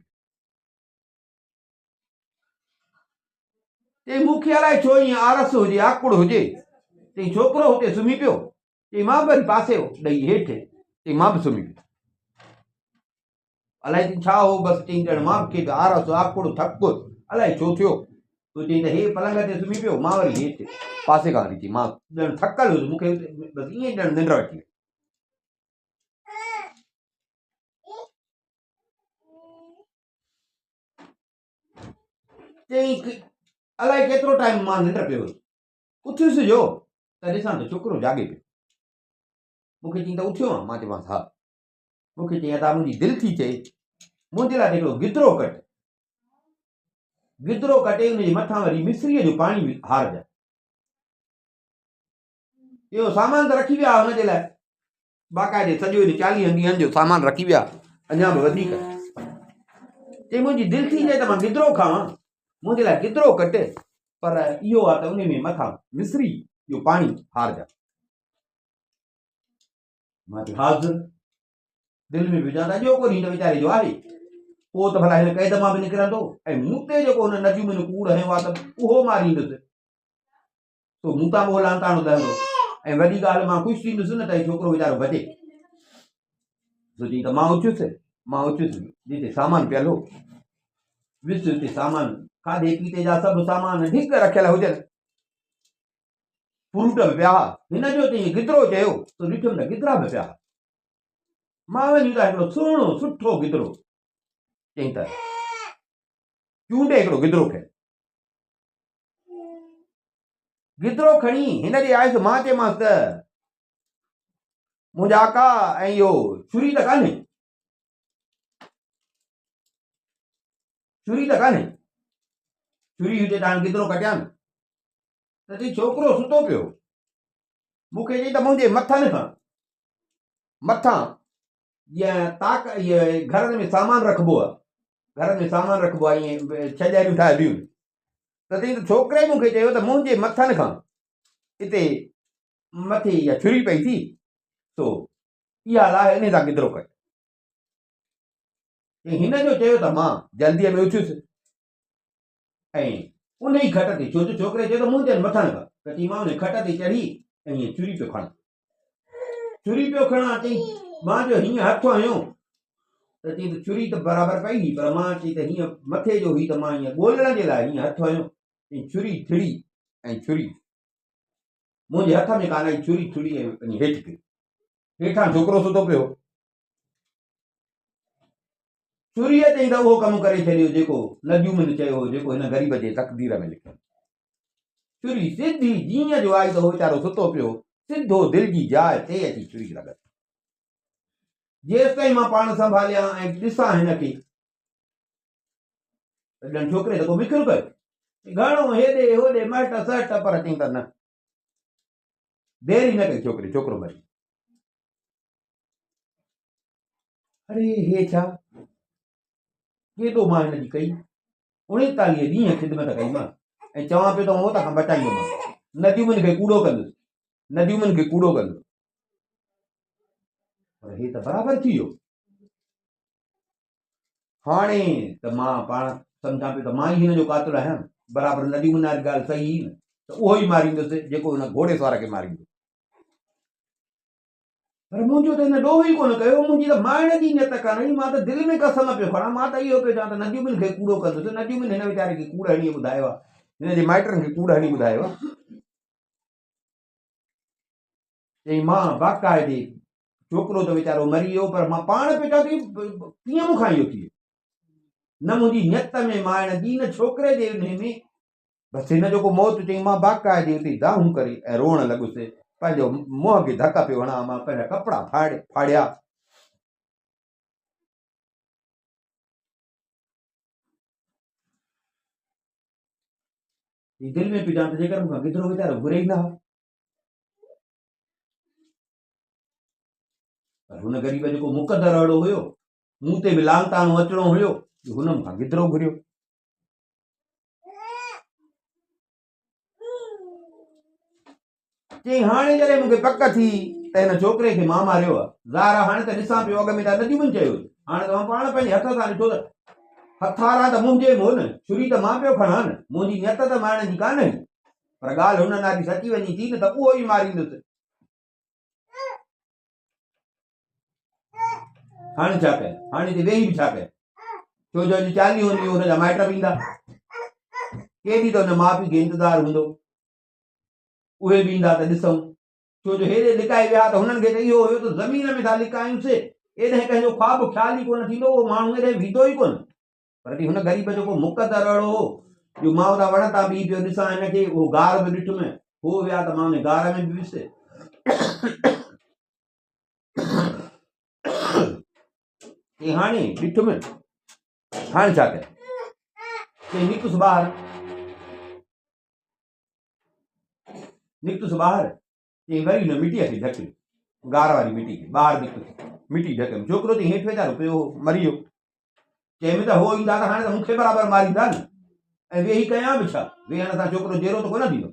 चई मूंखे अलाए छो ईअं आरस हुजे, आकुड़ हुजे। चई छोकिरो हुते सुम्ही पियो, चई मां वरी पासे ॾेई हेठि, चई मां बि सुम्ही पियो। अलाए छा हो, बसि चई ॼण मां खे आरस, आकुड़, थक अलाए छो थियो। तो चई त हे पलंग ते सुम्ही पियो, मां वरी हेठि पासे खां हटी, मां ॼण थकल हुयुसि, मूंखे बसि ईअं ॼण निंड अची वई। चई अलाए केतिरो टाइम मां निंड पियो हुयुसि, उथियुसि जो त ॾिसां त छोकिरो जाॻे पियो। मूंखे चई त उथियो आहे, मां चयोमांसि हा। मूंखे चई अदा मुंहिंजी दिलि थी चए मुंहिंजे लाइ हिकिड़ो गिदरो कट, गिदरो कटे हुनजे मथां वरी मिस्रीअ जो पाणी हारजांइ। इहो सामान त रखी विया हुनजे लाइ, बाक़ाइदे सॼो 40 ॾींहंनि जो सामान रखी विया, अञा बि वधीक। चई मुंहिंजी दिलि थी चए त मां गिदरो खावां, मुंहिंजे लाइ गिदरो कटे, पर इहो आहे त उन में मथां मिस्री जो पाणी हारजांइ। मां चयो हाज़ुर। दिलि में विझां त अॼो कोन हिन वीचारे जो आहे, पोइ त भला हिन क़ैद मां बि निकिरंदो, ऐं मूं ते जेको हुन नजूमिन कूड़ हयो आहे त उहो मारींदुसि, तो मूं तां बोलां ताणो दहंदो। ऐं वॾी ॻाल्हि मां ख़ुशि थींदुसि न त ही छोकिरो वीचारो बचे। तो चई त मां उथियुसि, जिते सामान पियल हो, वियुसि उते सामान, खाधे पीते जा सभु सामान ढिग रखियल हुजनि, फ्रूट बि पिया। हिन जो चई गिदरो चयो, तो ॾिठुमि त गिदरा बि पिया। मां वञी त हिकिड़ो सुहिणो सुठो गिदरो, चई त चूंडे हिकिड़ो गिदरो खे, गिदरो खणी हिन ॾे आयुसि। मां चयोमांसि त मुंहिंजा आका, ऐं इहो छुरी त कान्हे, छुरी हुजे त हाणे गिदरो कटियां न। त चई छोकिरो सुतो पियो, मूंखे चई त मुंहिंजे मथां जीअं ताक, इहे घरनि में सामान रखिबो आहे, घरनि में सामान रखिबो आहे, ईअं छॼारियूं ठाहे ॾियूं। त चई त छोकिरे मूंखे चयो त मुंहिंजे मथनि खां हिते मथे इहा छुरी पई थी, तो इहा लाइ इन सां गिदरो कट। हिन जो चयो त मां जल्दीअ में उथियुसि ऐं उन ई खट ते, छो जो छोकिरे चयो त मुंहिंजे मथनि खां, त चई मां उन खट ते चढ़ी ऐं हीअं छुरी पियो खणां। चई मां जो हीअं हथु हयो त चई त छुरी त बराबरि पई हुई, पर मां चई त हीअं मथे जो हुई त मां हीअं ॻोल्हण जे लाइ हीअं हथु हयो, ऐं छुरी थिड़ी, ऐं छुरी मुंहिंजे हथ में कान आई, छुरी थिड़ी ऐं हेठि किरी। हेठां छोकिरो सुतो पियो। छुरीअ चई त उहो कमु करे छॾियो जेको नजूमन चयो हो, जेको हिन ग़रीब जे तक़दीर में लिखियो। छुरी सिधी जीअं जो आई त उहो वीचारो सुतो पियो, सिधो दिलि जी जाइ ते अची छुरी लॻी। जेसि ताईं मां पाण संभालियां ऐं ॾिसां हिनखे, ॼण छोकिरे त को मिखियो कयो, घणो हेॾे होॾे मट सट, पर चई त न, देरी न कई छोकिरे, छोकिरो मरी। अरे हे छा, केॾो मां हिनजी कई, 39 ॾींहं ख़िदमत कई मां, ऐं चवां पियो त मौत खां बचाईंदोमांसि, नजूमन खे कूड़ो कंदुसि, नजूमन खे कूड़ो कंदुसि, पर हे त बराबरि थी वियो। हाणे त मां पाण सम्झां पियो त मां ई हिन जो कातिल आहियां, बराबरि नजूमन वारी ॻाल्हि सही न, त उहो ई मारींदुसि जेको हुन घोड़े सवार खे मारींदो। पर मुंहिंजो त हिन ॾोह ई कोन कयो, मुंहिंजी त माइण जी नियत कान हुई, मां त दिलि में कसम पियो खणां, मां त इहो पियो चवां त नजूमन खे कूड़ो कंदुसि, नजूमन हिन वीचारे खे कूड़ हणी ॿुधायो आहे, हिन जे माइटनि खे कूड़ हणी ॿुधायो आहे। चई मां बाक़ाइदे, छोकिरो त वीचारो मरी वियो, पर मां पाण पियो चवां थी कीअं मूंखां इहो थी वियो, न मुंहिंजी नियत में माइण जी, न छोकिरे जे में, बसि हिन जेको मौत चई, मां बाक़ाइदे उते दाहूं करे ऐं रोअण लॻुसि, पंहिंजो मुंहं खे धक पियो हणां, मां पंहिंजा कपिड़ा फाड़िया, दिलि में पियो चवां त जेकर मूंखां गिदरो वीचारो घुरे ई न हा, पर हुन ग़रीब जेको मुक़दर अहिड़ो हुयो, मूं ते बि लांताणो अचिणो हुयो, हुन मूंखां गिदरो घुरियो। चई हाणे जॾहिं मूंखे पक थी त हिन छोकिरे खे मां मारियो आहे, ज़ाहिर हाणे त ॾिसां पियो अॻ में त नजूमन चयो, हाणे त मां पाण पंहिंजे हथ सां ॾिठो त हथारा त मुंहिंजे मुंहुं न, छुरी त मां पियो खणां न, मुंहिंजी नियत त माइण जी कान हुई, पर ॻाल्हि हुन नाली सची वञी थी न त उहो ई मारींदुसि। हाणे छा कयां, हाणे त वेही बि छा कयां, छो जो अॼु 40 ॾींहं हुनजा माइट बि ईंदा, केॾी त हुन माउ पीउ खे इंतज़ारु हूंदो, उहे बि ईंदा त ॾिसूं, छो जो हेॾे लिकाए विया त हुननि खे त इहो हुयो त ज़मीन में था लिकायूंसि, एॾे कंहिंजो ख्वाब ख़्याल ई कोन थींदो, उहो माण्हू एॾे बीठो ई कोन, पर हुन ग़रीब जेको मुक़दर अहिड़ो हो जो मां हुन वण तां बीही पियो ॾिसां हिनखे, उहो गार बि ॾिठुमि, हो विया त मां हुन गार में बि वियुसि, हाणे ॾिठुमि, हाणे छा कयां, चई निकुसि ॿाहिरि, निकितुसि ॿाहिरि, चई वरी हुन मिटीअ खे ढकियो, गार वारी मिटी खे ॿाहिरि निकितुसि, मिटी ढकियमि, छोकिरो त हेठि वीचारो पियो मरी वियो, चइमि त हो ईंदा त हाणे त मूंखे बराबरि मारींदा न, ऐं वेही कयां बि छा, वेहण सां छोकिरो जहिड़ो त कोन थींदो।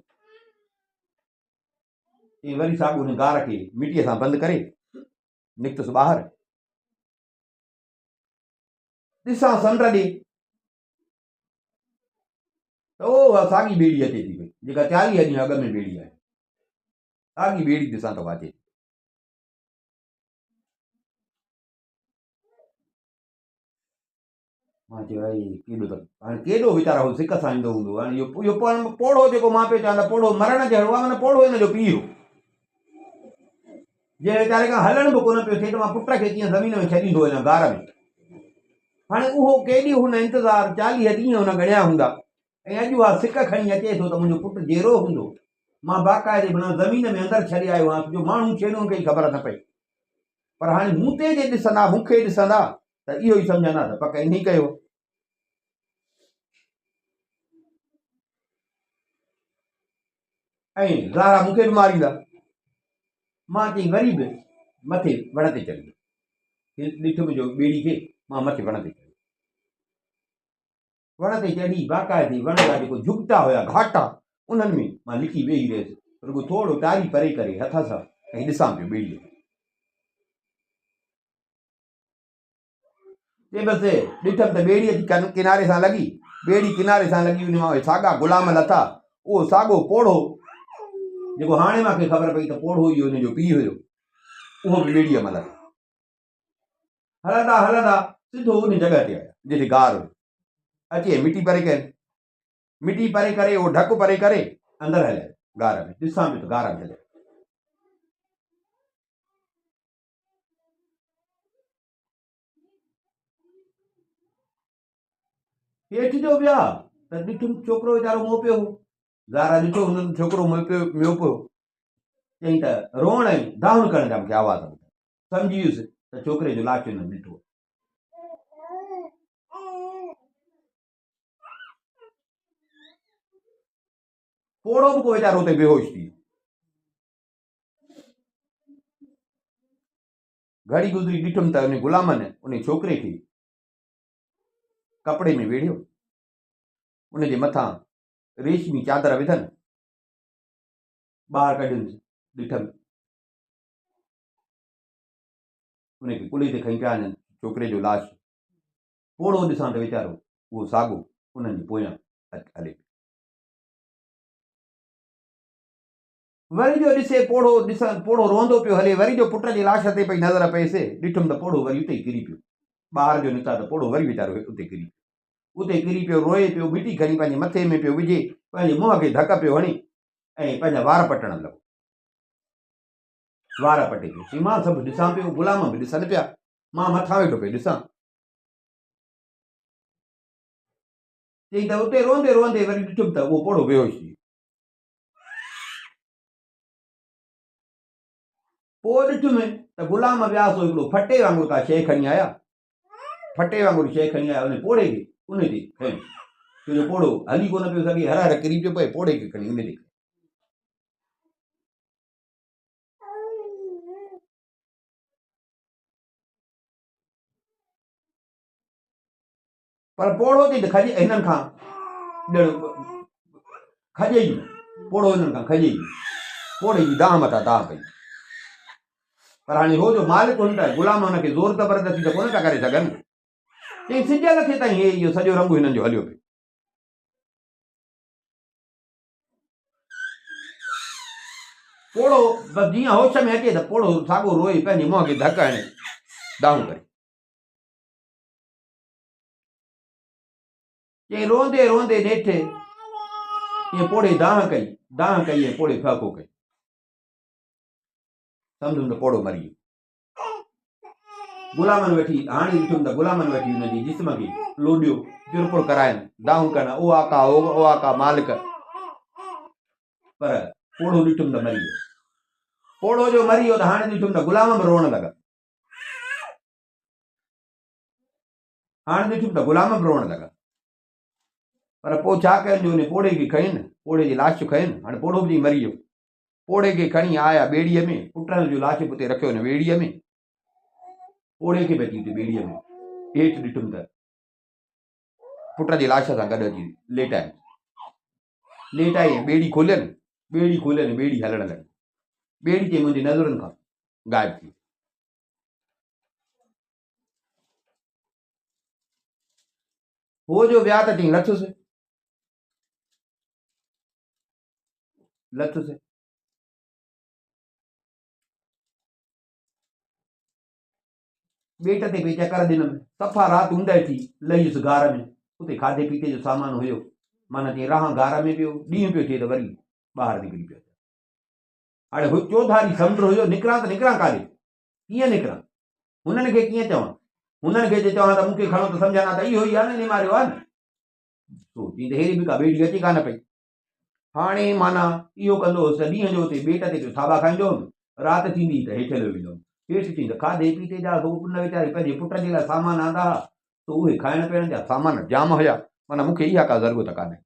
चई वरी साॻियो हुन गार खे मिटीअ सां बंदि करे निकितुसि ॿाहिरि, ॾिसां संड ॾे त उहो साॻी ॿेड़ी अचे थी पई, जेका 40 ॾींहं अॻ में ॿेड़ी आहे, साॻी ॿेड़ी ॾिसां त अचे, मां चयो भई केॾो त हाणे केॾो वीचारो सिक सां ईंदो हूंदो, हाणे इहो पोड़ो जेको मां पियो चवां त पोड़ो मरण जहिड़ो आहे, माना पोड़ो हिन जो पीउ हो, जे वीचारे खां हलण बि कोन पियो थिए त मां पुट खे कीअं ज़मीन में छॾींदो हिन गार में, हाणे उहो केॾी हुन इंतज़ारु 40 ॾींहं हुन ॻणिया हूंदा, ऐं अॼु उहा सिक खणी अचे थो त मुंहिंजो पुटु जहिड़ो हूंदो, मां बाक़ाइदे माना ज़मीन में अंदरि छॾे आयो आहियां, जो माण्हू छेड़ूं खे ख़बर न पई, पर हाणे मूं ते जे ॾिसंदा, मूंखे ॾिसंदा त इहो ई सम्झंदा त पक इन ई कयो, ऐं ज़ारा मूंखे बि मारींदा। मां चई वरी बि मथे वण ते चढ़ी ॾिठुमि जो ॿेड़ी खे, मां मथे वण ते चढ़ी, वण ते चढ़ी बाक़ाइदे वण जा जेको झुगटा हुया घाटा, उन्हनि में मां लिकी वेही रहियुसि, रुॻो थोरो टारी परे करे हथ सां ऐं ॾिसां पियो ॿेड़ीअ खे, चई बसि ॾिठमि त ॿेड़ीअ जी किनारे सां लॻी, ॿेड़ी किनारे सां लॻी, उन मां साॻा गुलाम लथा, उहो साॻो पोड़ो जेको हाणे मूंखे ख़बर पई त पोड़ो इहो हुनजो पीउ हुयो, उहो बि ॿेड़ीअ मां लथो, हलंदा हलंदा सिधो उन जॻह ते आया जिते गार हुयो, अचे मिटी परे कयनि, मिटी परे करे उहो ढकु परे करे अंदरि हलिया गार में, ॾिसां पियो त गार में हलिया, हेठि जो विया त ॾिठुमि छोकिरो वीचारो मूं पियो ज़ारा ॾिठो हुननि छोकिरो मूं पियो चई त रोअण ऐं दाहुण करण जा मूंखे आवाज़ सम्झी वियुसि त छोकिरे जो लाश हुननि ॾिठो। पोड़ो बि को वीचारो हुते बेहोश थी वियो। घड़ी गुज़री ॾिठुमि त उन गुलामनि उन छोकिरे खे कपिड़े में वेढ़ियो, उनजे मथां रेशमी चादर विधनि, ॿाहिरि कढियुसि, ॾिठमि उनखे कुल्हे ते खणी पिया वञनि छोकिरे जो लाश। पोड़ो ॾिसां त वीचारो उहो साॻियो उन्हनि जे पोयां हले। वरी जो ॾिसे पोड़ो रोअंदो पियो हले, वरी जो पुट जे लाश ते पई नज़र पएसि, ॾिठुमि त पोड़ो वरी उते ई किरी पियो। ॿाहिरि जो निकिता त पोड़ो वरी वीचारो उते किरी पियो, रोए पियो, मिटी खणी पंहिंजे मथे में पियो विझे, पंहिंजे मुंहं खे धक पियो हणी ऐं पंहिंजा वार पटण लॻो। वार पटे पियो, चई मां सभु ॾिसां पियो, गुलाम बि ॾिसनि पिया, मां मथां वेठो पियो ॾिसां। चई त उते रोंदे रोंदे वरी ॾिठुमि त उहो पोड़ो बेहोश थी वियो। पोइ ॾिठुमि त गुलाम विया सो हिकिड़ो फटे वांगुरु का शइ खणी आया, फटे वांगुरु शइ खणी आया, उन पोड़े खे उन ते खयो, छो पोड़ो हली कोन पियो सघे, हर हर किरी पियो पए, पोड़े खे खणी उन ते। पर पोड़ो थी त खजे हिननि खां खजे ई न, पोड़ो हिननि खां खजे ई न, पोड़े जी दाह मथां दाह पई। पर हाणे हो जो मालिक हुन त गुलाम हुनखे ज़ोर ज़बरदस्ती त कोन था करे सघनि। चई सिजल खे ताईं इहो सॼो रंग हिननि जो हलियो पियो। पोड़ो बसि जीअं होश में अचे त पोड़ो साॻियो रोए, पंहिंजे मुंहं खे धक हणे दाहूं करे। चई रोंदे रोंदे नेठि ईअं पोड़े दाह कई ऐं पोड़े फ़ाको कई, सम्झुमि त पोड़ो मरी वियो। गुलामनि वठी हाणे ॾिठुमि त गुलामनि वठी हुनजी जिस्म खे लोॾियो, चुरपुर कराइनि, दाहूं कनि, ओ आका मालिक, पर पोड़ो ॾिठुमि त मरी वियो। पोड़ो जो मरी वियो त हाणे ॾिठुमि त गुलाम बि रोअण लॻा, हाणे ॾिठुमि त गुलाम बि रोअण लॻा। पर पोइ छा कनि, जो उन पोड़े खे खयुनि, पोड़े जी लाश खयुनि, हाणे पोड़ो बि मरी वियो। पोड़े खे खणी आया ॿेड़ीअ में, पुटनि जो लाश उते रखियो हिन ॿेड़ीअ में, पोड़े खे बि अची उते ॿेड़ीअ में हेठि ॾिठुमि त पुट जे लाश सां गॾु अची लेटाई ॿेड़ी खोलियनि, ॿेड़ी हलण लॻी, ॿेड़ी चई मुंहिंजी नज़रुनि खां गाइब थी। हो जो विया त चई लथुसि, ॿेट ते पई चकर ॾिनमि, सफ़ा राति ऊंदहि थी, लहियुसि गार में, उते खाधे पीते जो सामान हुयो, माना चई रहां गार में पियो, ॾींहुं पियो थिए त वरी ॿाहिरि निकिरी पियो। हाणे हू चौधारी समुंड हुयो, निकिरां त निकिरां काॾे, कीअं निकिरां, हुननि खे कीअं चवां, हुननि खे चवां त मूंखे खणो त सम्झाना त इहो ई आहे न, निमारियो आहे न, चई त हेड़ी बि का ॿेड़ी अचे कान पई। हाणे माना इहो कंदो हुउसि त ॾींहं जो उते ॿेट ते पियो थाॿा खाईंदो हुउमि, राति थींदी त हेठि हलियो वेंदो हुउमि। हेठि थी त खाधे पीते जा उन वीचारे पंहिंजे पुट जे लाइ सामान आंदा हुआ, त उहे खाइण पीअण जा सामान जाम हुया, माना मूंखे इहा का ज़रूरत कान्हे।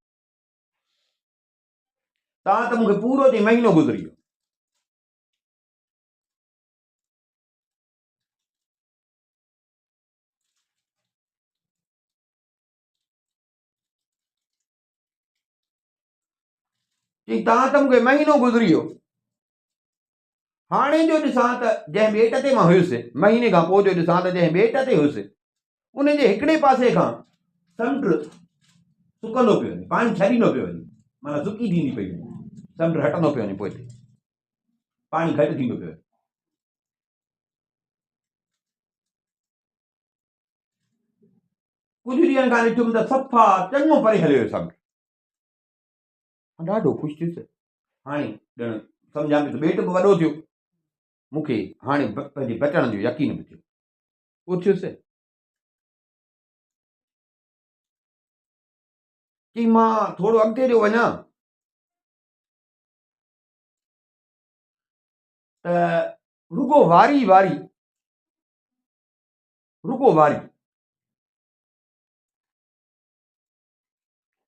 तव्हां त मूंखे पूरो चई महीनो गुज़री वियो। चई तव्हां त मूंखे महीनो गुज़री वियो। हाणे जो ॾिसां त जंहिं ॿेट ते मां हुयुसि, महीने खां पोइ जो ॾिसां त जंहिं ॿेट ते हुयुसि, उन जे हिकिड़े पासे खां समुंड सुकंदो पियो वञे, पाणी छॾींदो पियो वञे, माना सुकी थींदी पई वञे, समुंड हटंदो पियो वञे, पोइ पाणी घटि थींदो पियो वञे। कुझु ॾींहंनि खां ॾिठुमि त सफ़ा चङो परे हलियो समुंड, ॾाढो ख़ुशि थियुसि। हाणे ॼण सम्झां पियो त ॿेट बि वॾो थियो, मूंखे हाणे पंहिंजे बचण जो यकीन बि थियो, उथियुसि कि मां थोरो अॻिते जो वञा त रुगो वारी वारी रुगो वारी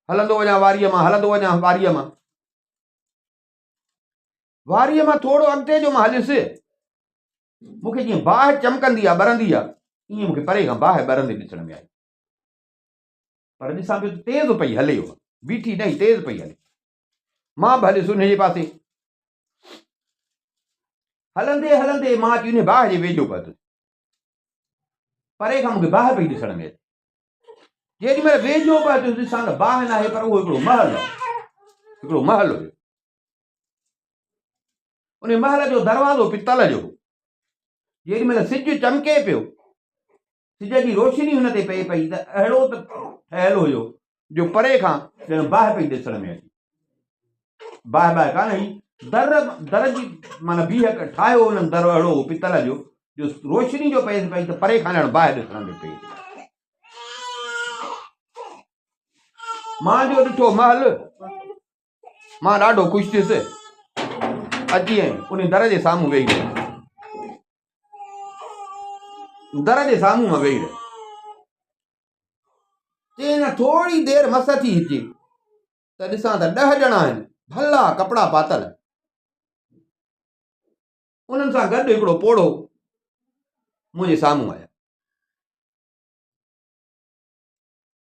हलंदो वञा वारीअ मां, हलंदो वञा वारीअ मां, वारीअ मां थोरो अॻिते जो मां हलियुसि, मूंखे जीअं बाहि चमकंदी आहे ॿरंदी आहे ईअं मूंखे परे खां बाहि ॿरंदी ॾिसण में आई। पर ॾिसां पियो त तेज़ पई हले, बीठी नहीं तेज़ पई हले। मां बि हलियुसि उन जे पासे, हलंदे हलंदे मां अची उन बाहि जे वेझो पहुतुसि। परे खां मूंखे बाहि पई ॾिसण में अचे, जेॾी महिल वेझो पहुतुसि ॾिसां त बाहि न आहे पर उहो हिकिड़ो महल आहे, हिकिड़ो महल हुयो। उन महल जो दरवाज़ो पितल जो हो। जेॾी महिल सिजु चमके पियो, सिज जी रोशनी हुन ते पए पई त अहिड़ो त ठहियलु हुयो जो परे खां ॼण बाहि पई ॾिसण में अचे। बाहि बाहि कान हुई, दर जी माना बीह ठाहियो हुननि दर अहिड़ो पितल जो रोशनी जो पए पई त परे खां ॼण बाहि ॾिसण में पई। मां जो ॾिठो महल, मां ॾाढो ख़ुशि थियुसि। अची उन दर जे साम्हूं वेही रहियुसि, दर जे साम्हूं मां वेही रहियुसि। चई थोड़ी देरि मस थी अचे त ॾिसां त 10 ॼणा आहिनि, भला कपिड़ा पातल, उन्हनि सां गॾु हिकिड़ो पोड़ो मुंहिंजे साम्हूं आया।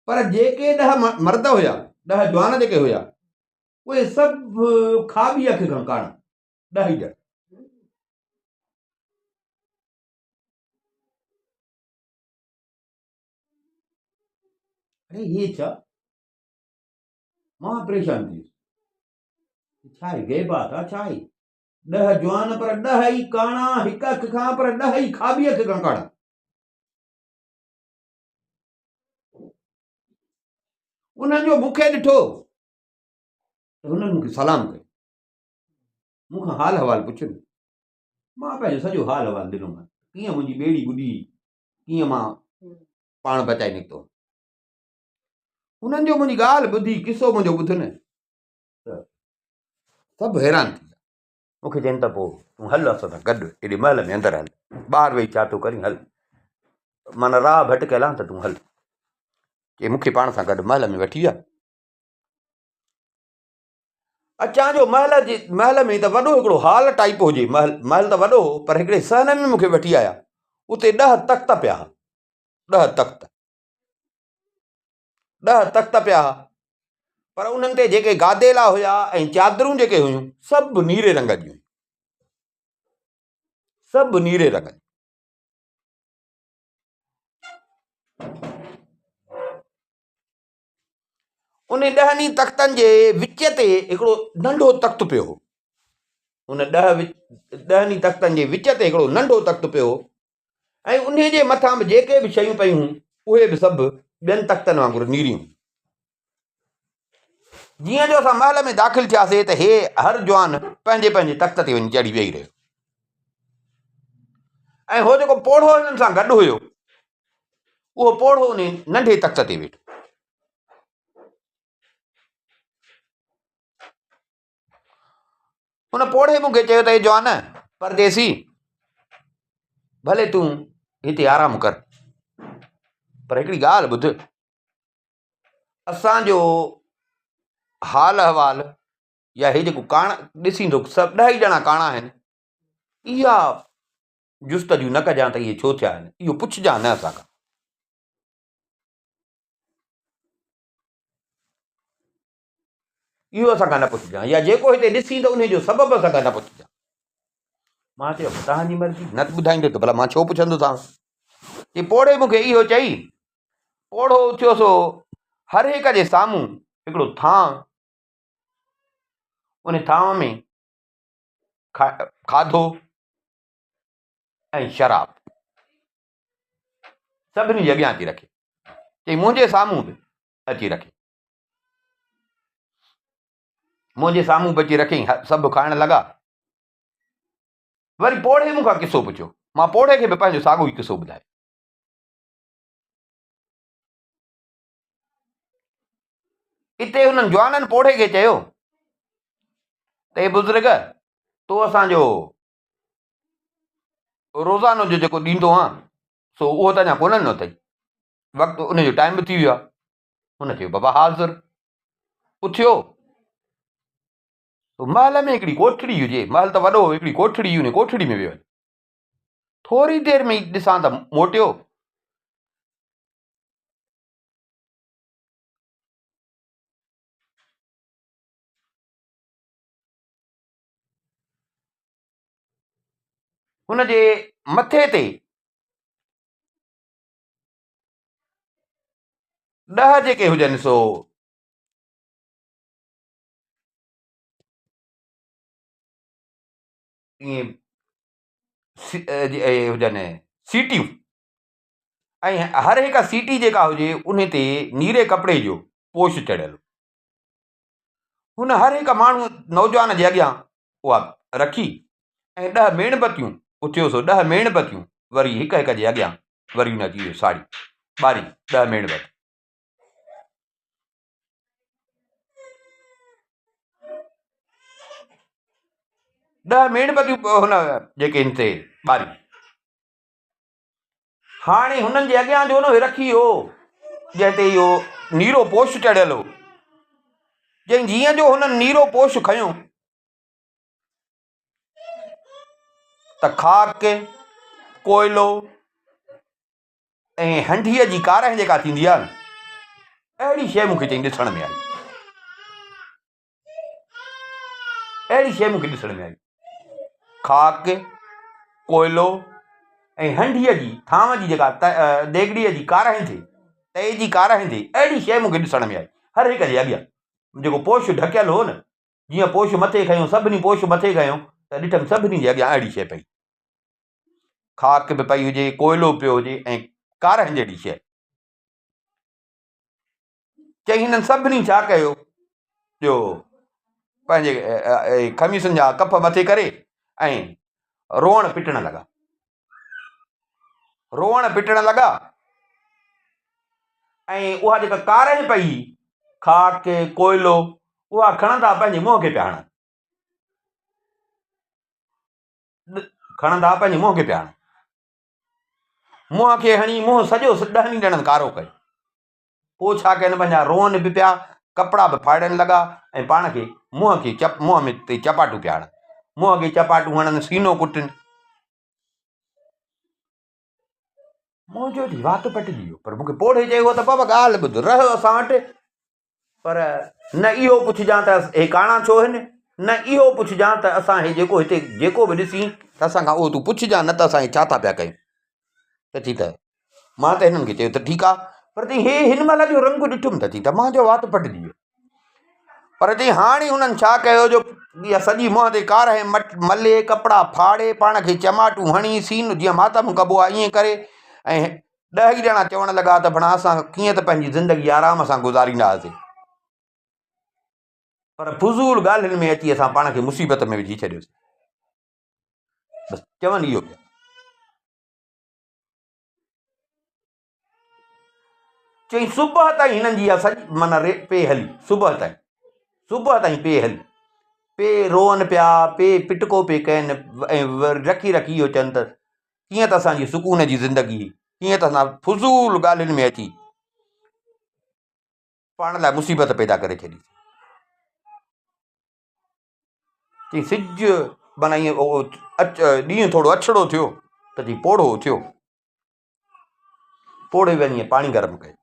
पर जेके 10 मर्द हुया, 10 जवान जेके हुया, उहे सभु खाॿी अखि खां काणा, 10 ॼणा। अरे ये छा? मां परेशान थी वियुसि, छा आहे गे बात आहे, छा आहे? 10 जवान पर 10 ई काणा, हिक अखि खां पर 10 ई खाॿी अखि खां काणा। उन्हनि जो मूंखे ॾिठो त हुननि मूंखे सलाम कयो, मूंखां हाल अहवाल पुछियो। मां पंहिंजो सॼो हाल अहवाल ॾिनो, कीअं मुंहिंजी ॿेड़ी ॿुॾी, कीअं मां पाण बचाए निकितो। उन्हनि जो मुंहिंजी ॻाल्हि ॿुधी, किसो मुंहिंजो ॿुधनि त सभु हैरान थी विया। मूंखे चवनि त पोइ तूं हल असां सां गॾु हेॾे महल में अंदरि हल, ॿाहिरि वेही छा थो करीं, हल माना राह भटकियल आहे त तूं हल। के मूंखे पाण सां गॾु महल में वठी विया। अचां जो महल में त वॾो हिकिड़ो हॉल टाइप हुजे, महल त वॾो हो, पर हिकिड़े सहन में मूंखे वठी आया। उते 10 तख़्त पिया, 10 तख़्त पिया, पर उन्हनि ते जेके गादेला हुया ऐं चादरूं जेके हुयूं सभु नीरे रंग जूं, सभु नीरे रंग। उन 10 तख़्तनि जे विच ते हिकिड़ो नंढो तख़्त पियो हो। उन 10 तख़्तनि जे विच ते हिकिड़ो नंढो तख़्त पियो हो, ऐं उन जे मथां बि जेके बि शयूं पयूं उहे बि सभु ॿियनि तख़्तनि वांगुरु नीरियूं। जीअं जो असां महल में दाख़िल थियासीं त हे हर जवान पंहिंजे पंहिंजे तख़्त ते वञी चढ़ी वेही रहियो, ऐं हो जेको पोड़ो हिननि सां गॾु हुयो उहो पोड़ो उन नंढे तख़्त ते वेठो। उन पोड़े मूंखे चयो त हे जवान परदेसी, भले तूं हिते आराम कर, पर हिकिड़ी ॻाल्हि ॿुध, असांजो हाल अहवाल या हे जेको काणा ॾिसींदो, सभु 10 ॼणा काणा आहिनि, इहा जुस्तजू न कजां त इहे छो थिया आहिनि, इहो पुछजां न असांखां। इहो असांखां न पुछजां, या जेको हिते ॾिसींदो उन जो सबबु असांखां न पुछजां। मां चयो तव्हांजी मर्ज़ी, न ॿुधाईंदो त भला मां छो पुछंदोसांव। कि पोड़े मूंखे इहो चई, पोड़ो उथियो सो हर हिक जे साम्हूं हिकिड़ो थांव, उन थांव में खाधो ऐं शराब सभिनी जे अॻियां अची रखे, चई मुंहिंजे साम्हूं बि अची रखे, मुंहिंजे साम्हूं बि अची रखी, सभु खाइण लॻा। वरी पोड़े मूंखां किसो पुछियो, मां पोड़े खे बि पंहिंजो साॻियो ई किसो ॿुधायो। इते हुननि जवाननि पोड़े खे चयो त हे बुज़ुर्ग तो असांजो रोज़ानो जो जेको ॾींदो आहे सो उहो त अञा कोन ॾिनो अथई, वक़्तु उनजो टाइम बि थी वियो आहे। हुन चयो बाबा हाज़ुर। उथियो, महल में हिकिड़ी कोठड़ी हुजे, महल त वॾो, हिकिड़ी कोठड़ी, हुन कोठड़ी में वियो। थोरी देरि में ई ॾिसां त मोटियो, हुनजे मथे ते 10 जेके हुजनि सो ईअं हुजनि सीटियूं, ऐं हर हिकु सीटी जेका हुजे उन ते नीरे कपिड़े जो पोश चढ़ियल। हुन हर हिकु माण्हू नौजवान जे अॻियां उहा रखी ऐं 10 मेणबतियूं, उथियो सो 10 मेणबतियूं वरी हिक हिक जे अॻियां वरी हुन जी साड़ी ॿारी 10 मेणबतियूं। हुन जेके हिन ते ॿारी, हाणे हुननि जे अॻियां जो न रखी हो जंहिं ते इहो नीरो पोश चढ़ियल हो। जंहिं जीअं जो हुननि नीरो पोश खयो त खाक, कोयलो ऐं हंडीअ जी कारह जेका थींदी आहे न, अहिड़ी शइ मूंखे चई ॾिसण में आई, अहिड़ी शइ मूंखे ॾिसण में आई। खाक, कोयलो ऐं हंडीअ जी थांव जी जेका देगड़ीअ जी कारह थी, तए जी कारह थी, अहिड़ी शइ मूंखे ॾिसण में आई हर हिक जे अॻियां। जेको पोश ढकियल हो न, जीअं पोश मथे खयूं, सभिनी पोश मथे खयूं त ॾिठमि सभिनी जे अॻियां अहिड़ी शइ पई, खाक बि पई हुजे, कोयलो पियो हुजे ऐं कारह जहिड़ी शइ। चई हिननि सभिनी छा कयो, जो पंहिंजे खमीसनि जा कफ मथे करे ऐं रोअण पिटण लॻा, रोअण पिटण लॻा। ऐं उहा जेका कारह पई, खाक, कोयलो, उहा खणंदा पंहिंजे मुंहं खे पिया हणनि, खणंदा पंहिंजे मुंहं खे पिया हणनि, मुंहं खे हणी मुंहुं सॼो 10 ॼणनि कारो कयो। पोइ छा कनि, पंहिंजा रोअन बि पिया, कपिड़ा बि फाड़नि लॻा ऐं पाण खे मुंहं में ते चपाटूं पिया हणनि, मुंहं खे चपाटूं हणनि, सीनो कुटनि। मुंहिंजो वात पटिजी वियो, पर मूंखे पोड़े चयो त बाबा ॻाल्हि ॿुध, रहियो असां वटि, पर न इहो पुछजांइ त हे काणा छो आहिनि, न इहो पुछजांइ त असां हे जेको हिते जेको बि ॾिसी त असांखां उहो तूं पुछजांइ, न त असां छा था पिया कयूं। त चई त मां त हिननि खे चयो त ठीकु आहे, पर चई हे हिन महिल जो रंग ॾिठुमि त चई त मुंहिंजो वात पटिजी वियो। पर चई हाणे हुननि छा कयो, जो इहा सॼी मुंहं ते कारह मले, कपिड़ा फाड़े, पाण खे चमाटूं हणी, सीन जीअं मातम कबो आहे ईअं करे, ऐं 10 ॼणा चवण लॻा त भणा असां कीअं त पंहिंजी ज़िंदगी आराम सां गुज़ारींदा हुआसीं, पर फुज़ूल ॻाल्हियुनि में अची असां पाण खे मुसीबत में विझी छॾियोसीं। बसि चवनि इहो पिया। चई सुबुह ताईं हिननि जी इहा सॼी माना पे हली, सुबुह ताईं पे हली, पे रोअनि पिया, पे पिटको पे कनि ऐं रखी रखी इहो चवनि त कीअं त असांजी सुकून जी ज़िंदगी, कीअं त असां फुज़ूल ॻाल्हियुनि में अची पाण लाइ मुसीबत पैदा करे छॾी। चई सिजु माना ईअं ॾींहुं थोरो अछड़ो थियो त चई पोड़ो थियो, पोड़े वञी पाणी गरम कयो,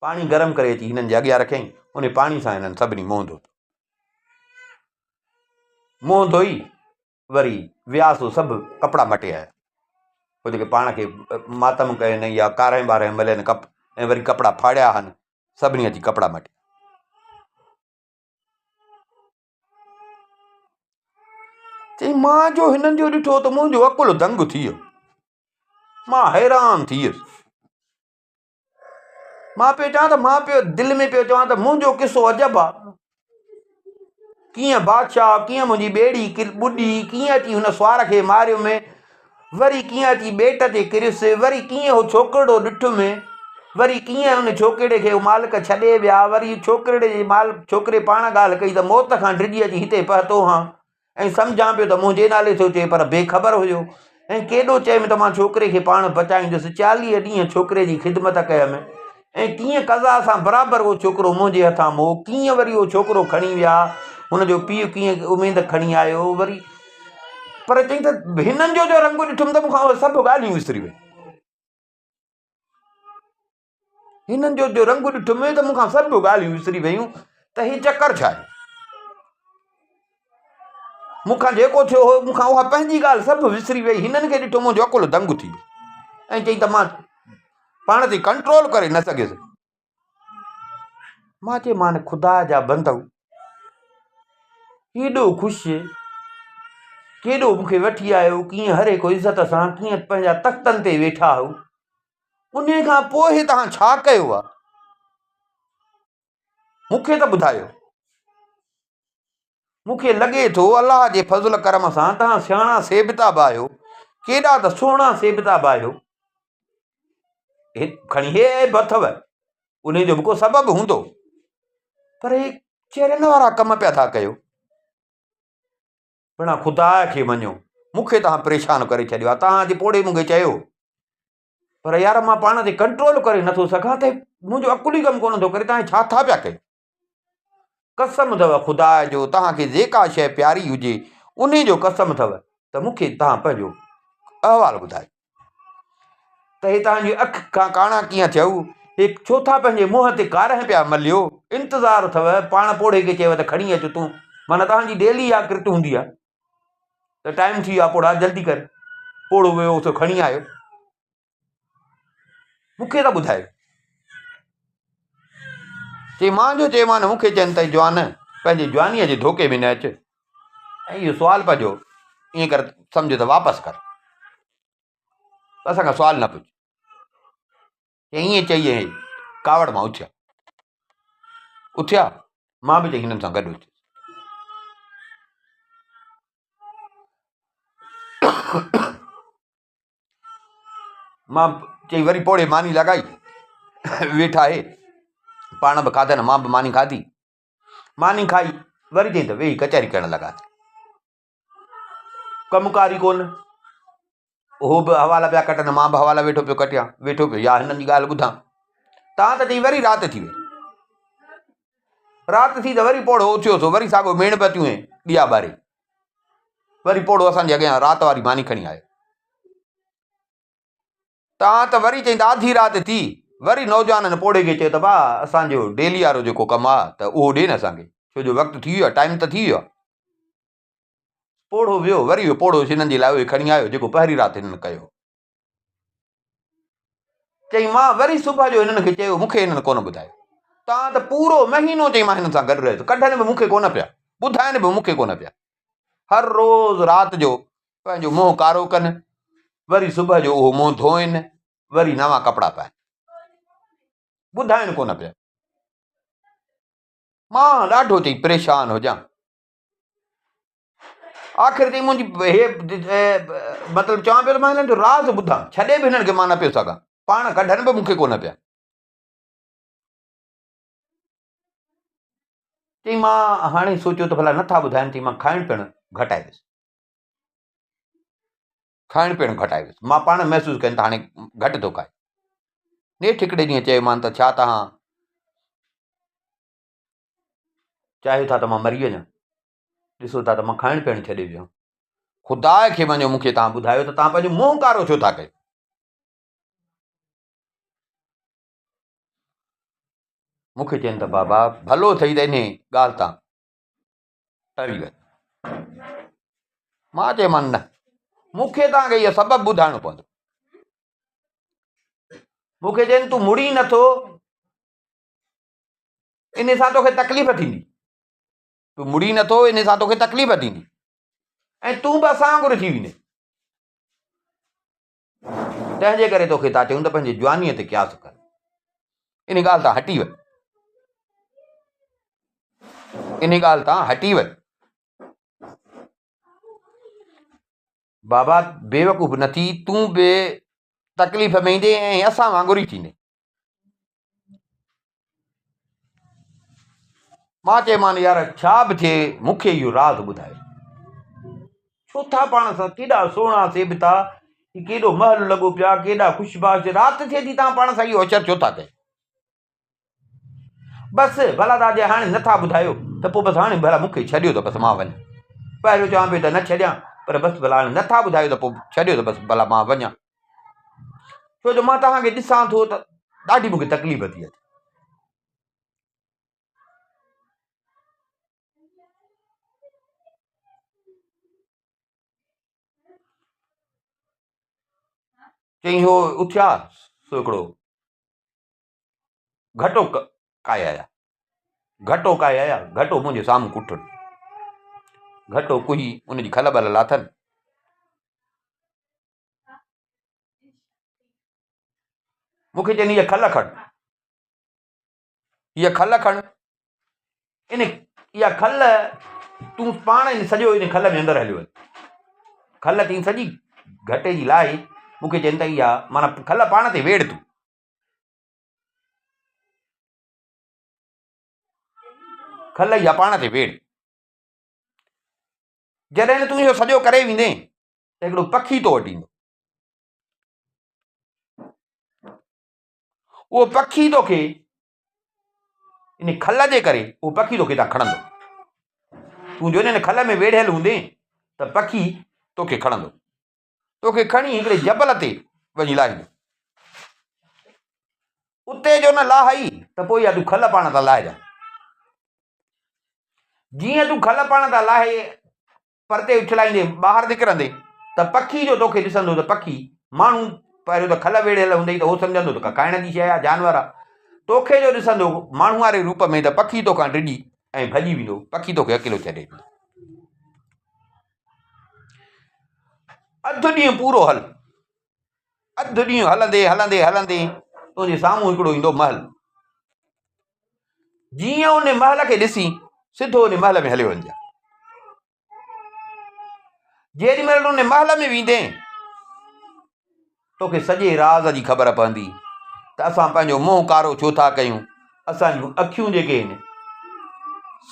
पाणी गरम करे अची हिननि जे अॻियां रखियईं, उन पाणी सां हिननि सभिनी मुंहुं धोतो, मुंहुं धोई वरी वियासि सभु कपिड़ा मटे आया, पोइ जेके पाण खे मातम कयनि या कारह ॿारह मलियनि ऐं वरी कपिड़ा फाड़िया आहिनि, सभिनी अची कपिड़ा मटे। चई मां जो हिननि जो ॾिठो त मुंहिंजो अकुलु दंग थी वियो, मां हैरान थी वियुसि। मां पियो चवां त मां पियो दिलि में पियो चवां त मुंहिंजो किसो अजब आहे, कीअं बादशाह, कीअं मुंहिंजी ॿेड़ी ॿुॾी, कीअं अची हुन सुवार खे मारियो में, वरी कीअं अची ॿेट ते किरियुसि, वरी कीअं उहो छोकिरो ॾिठुमि वरी कीअं उन छोकिरे खे मालिक छॾे विया, वरी छोकिरे जे छोकिरे पाण ॻाल्हि कई त मौत खां डिॼी अची हिते पहुतो हां ऐं सम्झां पियो त मुंहिंजे नाले थो चए, पर बेख़बर हुयो। ऐं केॾो चयुमि त मां छोकिरे खे पाण बचाईंदुसि। 40 ॾींहं छोकिरे जी ख़िदमत कयमि ऐं कीअं कज़ा सां बराबरि उहो छोकिरो मुंहिंजे हथां हो। कीअं वरी उहो छोकिरो खणी विया, हुनजो पीउ कीअं उमेद खणी आयो वरी। पर चई त हिननि जो रंग ॾिठुमि त मूंखां सभु ॻाल्हियूं विसरी वई। हिननि जो रंग ॾिठुमि त मूंखां सभु ॻाल्हियूं विसरी वयूं त हीउ चकर छा आहे। मूंखां जेको थियो हो, मूंखां उहा पंहिंजी ॻाल्हि सभु विसरी वई। हिननि खे ॾिठो मुंहिंजो अकुलु दंग थी वियो ऐं चई त मां पाण ते कंट्रोल करे न सघियुसि। मां चयोमान ख़ुदा जा बंदव, केॾो ख़ुशि, केॾो मूंखे वठी आयो, कीअं हरे को इज़त सां, कीअं पंहिंजा तख़्तनि ते वेठा हो। उन खां पोइ तव्हां छा कयो आहे मूंखे त ॿुधायो। मूंखे लॻे थो अलाह जे फज़ल करम सां तव्हां सियाणा सेबिताब आहियो, केॾा त सुहिणा सेबिताब आहियो। खणी हे ऐब अथव, उन जो बि को सबबु हूंदो, पर हे चेरनि वारा कम पिया था कयो। पिणा ख़ुदा खे मञो, मूंखे तव्हां परेशान करे छॾियो आहे। तव्हां अॼु पोड़े मूंखे चयो, पर यार मां पाण ते कंट्रोल करे नथो सघां त मुंहिंजो अकुल ई कमु कोन थो करे। तव्हां छा था पिया कयो? कसम अथव ख़ुदा जो, तव्हांखे जेका शइ प्यारी हुजे उन जो कसम अथव त मूंखे तव्हां पंहिंजो अहवालु ॿुधायो त हे तव्हांजी अखि खां काणा कीअं थियव, हे छो था पंहिंजे मुंहं ते कारह पिया मलियो। इंतज़ारु अथव, पाण पोड़े खे चयव त खणी अच तूं, माना तव्हांजी डेली इहा कृत हूंदी आहे त टाइम थी वियो आहे पोड़ा जल्दी कर, पोड़ो वियो सो खणी आयो। मूंखे त ॿुधायो। चई मां जो चयोमान मूंखे चवनि त जवान पंहिंजी जवानीअ जे धोखे में न अचु, ऐं इहो सुवालु पंहिंजो ईअं कर सम्झ त वापसि कर, असांखां सुवालु न पुछ। चई ईअं चई ऐं कावड़ मां उथिया। मां बि चई हिननि सां गॾु उथि। मां चई वरी पोड़े मानी लॻाई, वेठा हे, पाण बि खाधनि, मां बि मानी खाधी। मानी खाई वरी चई त वेही कचहरी करणु लॻा। कमुकारी कोन, उहो बि हवाला पिया कटनि, मां बि हवाला वेठो पियो कटियां, वेठो पियो या हिननि जी ॻाल्हि ॿुधां। तव्हां त चई वरी राति थी वई। राति थी त वरी पोड़ो उथियो सो, वरी साॻियो मेणबतियूं ऐं ॾिया ॿारे, वरी पोड़ो असांजे अॻियां राति वारी मानी खणी आयो। तव्हां त वरी चई त आधी राति थी, वरी नौजवाननि पोड़े खे चयो त भाउ असांजो डेली वारो जेको कमु आहे त उहो ॾे न असांखे, छो जो वक़्तु थी वियो आहे, टाइम त थी वियो आहे। पोड़ो वियो, वरी वियो पोड़ो हिननि जे लाइ उहे खणी आयो जेको पहिरीं राति हिननि कयो। चई मां वरी सुबुह जो हिननि खे चयो, मूंखे हिननि कोन ॿुधायो। तव्हां त पूरो महीनो चई मां हिननि सां गॾु रहियुसि, कढनि बि मूंखे कोन पिया, ॿुधाइनि बि मूंखे कोन पिया। हर रोज़ राति जो पंहिंजो मुंहुं कारो कनि, वरी सुबुह जो उहो मुंहुं धोइनि, वरी नवां कपिड़ा पाइनि, ॿुधाइनि कोन पिया। मां ॾाढो चई परेशान हुजां। आख़िर चई मुंहिंजी हे मतिलबु चवां पियो त मां हिननि जो राज़ ॿुधां, छॾे बि हिननि खे मां न पियो सघां, पाण कढनि बि मूंखे कोन पिया। चई मां हाणे सोचियो त भला नथा ॿुधाइनि, चई मां खाइण पीअण घटाए वियुसि, खाइण पीअण घटाए वियुसि। मां पाण महसूसु कयनि त हाणे घटि थो खाए। नेठि हिकिड़े ॾींहुं चयोमानि त छा तव्हां चाहियो था त मां मरी वञा? ॾिसो था त मां खाइण पीअण छॾे वियो। ख़ुदा खे मञो, मूंखे तव्हां ॿुधायो त तव्हां पंहिंजो मुंहुं कारो छो था कयो? मूंखे चवनि त बाबा भलो अथई त इन ॻाल्हि तां टरी वञ। मां चयोमानि न, मूंखे तव्हांखे इहो सबबु ॿुधाइणो पवंदो। मूंखे चवनि तूं मुड़ी नथो, इन सां तोखे तकलीफ़ थींदी, तूं मुड़ी नथो, इन सां तोखे तकलीफ़ थींदी, ऐं तूं बि असां वांगुरु थी वेंदे। तंहिंजे करे तोखे था चऊं त पंहिंजी जवानीअ ते क़यास कर, इन ॻाल्हि तां हटी वञ, इन ॻाल्हि तां हटी वञ। बाबा बेवकूफ़ न थी, तूं बि तकलीफ़ में ईंदे ऐं असां वांगुरु ई थींदे। मां चयोमांनि यार छा बि थिए मूंखे इहो राज़ ॿुधायो, छो था पाण सां केॾा सुहिणा सेब था, केॾो महल लॻो पिया, केॾा ख़ुशबाश, राति थिए थी तव्हां पाण सां इहो अचर छो था कयो? बसि भला तव्हां जे हाणे नथा ॿुधायो त पोइ बसि हाणे भला मूंखे छॾियो त बसि मां वञा। पहिरियों चवां पियो त न छॾियां, पर बसि भला हाणे नथा ॿुधायो त पोइ छॾियो त बसि भला मां वञा, छो जो मां तव्हांखे ॾिसां थो त ॾाढी मूंखे तकलीफ़ थी अचे। चई हो उथिया सो हिकिड़ो घटो काए आया, घटो काए आया, घटो मुंहिंजे साम्हूं कुठड़, घटो कुही उनजी खल बल लाथनि। मूंखे चवनि हीअ खल खण, हीअ खल खण, इहा खल तूं पाण सॼो इन खल में अंदरि हलियो वञ, खल थी सॼी घटे जी लाहे मूंखे चवनि त इहा माना खल पाण ते वेड़ तूं, खल इहा पाण ते वेड़, जॾहिं तूं इहो सॼो करे वेंदे त हिकिड़ो पखी तो वठी ईंदो, उहो पखी तोखे इन खल जे करे उहो पखी तोखे हितां खणंदो, तूं जो इन खल में वेढ़ियल हूंदे त पखी तोखे खणंदो, तोखे खणी हिकिड़े जबल ते वञी लाहींदो, उते जो न लाही त पोइ इहा तूं खल पाण तां लाहिजां, जीअं तूं खल पाण तां लाहे परते उछलाईंदे ॿाहिरि निकिरंदे त पखी जो तोखे ॾिसंदो त पखी माण्हू पहिरियों त खल वेड़ियल हूंदई त उहो सम्झंदो त खाइण जी शइ आहे, जानवर आहे, तोखे जो ॾिसंदो माण्हू वारे रूप में त पखी तोखां डिॼी ऐं भॼी वेंदो, पखी तोखे अकेलो छॾे वेंदो। अधु ॾींहुं पूरो हल, अधु ॾींहुं हलंदे हलंदे हलंदे तुंहिंजे साम्हूं हिकिड़ो ईंदो महल, जीअं उन महल खे ॾिसी सिधो उन महल में हलियो वञजांइ, जेॾी महिल उन महल में वेंदे तोखे सॼे राज़ जी ख़बर पवंदी त असां पंहिंजो मुंहुं कारो छो था कयूं, असांजूं अखियूं जेके आहिनि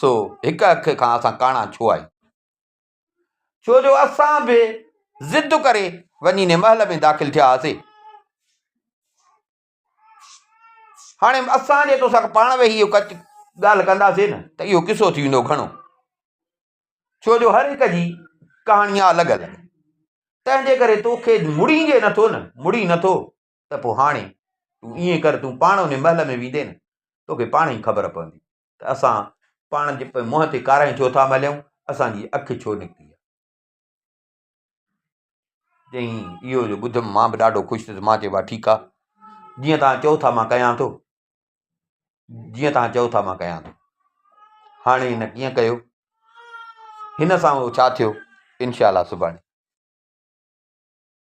सो हिकु अख खां असां काणा छो आहियूं, छो जो असां बि ज़िद करे वञी इन महल में दाख़िल थिया हुआसीं। हाणे असां जे तोसां पाण वेही इहो ॻाल्हि कंदासीं न त इहो किसो थी वेंदो घणो, छो जो हर हिक जी कहाणी आहे अलॻि अलॻि, तंहिंजे करे तोखे मुड़ीजे नथो न, मुड़ी नथो त पोइ हाणे तूं ईअं कर, तूं पाण उन महल में वेंदे न तोखे पाण ई ख़बर पवंदी त असां पाण जे मुंहं ते कारायूं छो था मलियूं, असांजी अखि छो निकिती आहे। चई इहो जो ॿुधमि मां बि ॾाढो ख़ुशि थियुसि, मां चयो ठीकु आहे, जीअं तव्हां चओ था मां कयां थो, जीअं तव्हां चओ था मां कयां थो। हाणे हिन कीअं कयो, हिन सां उहो छा थियो, इनशा अल्लाह सुभाणे।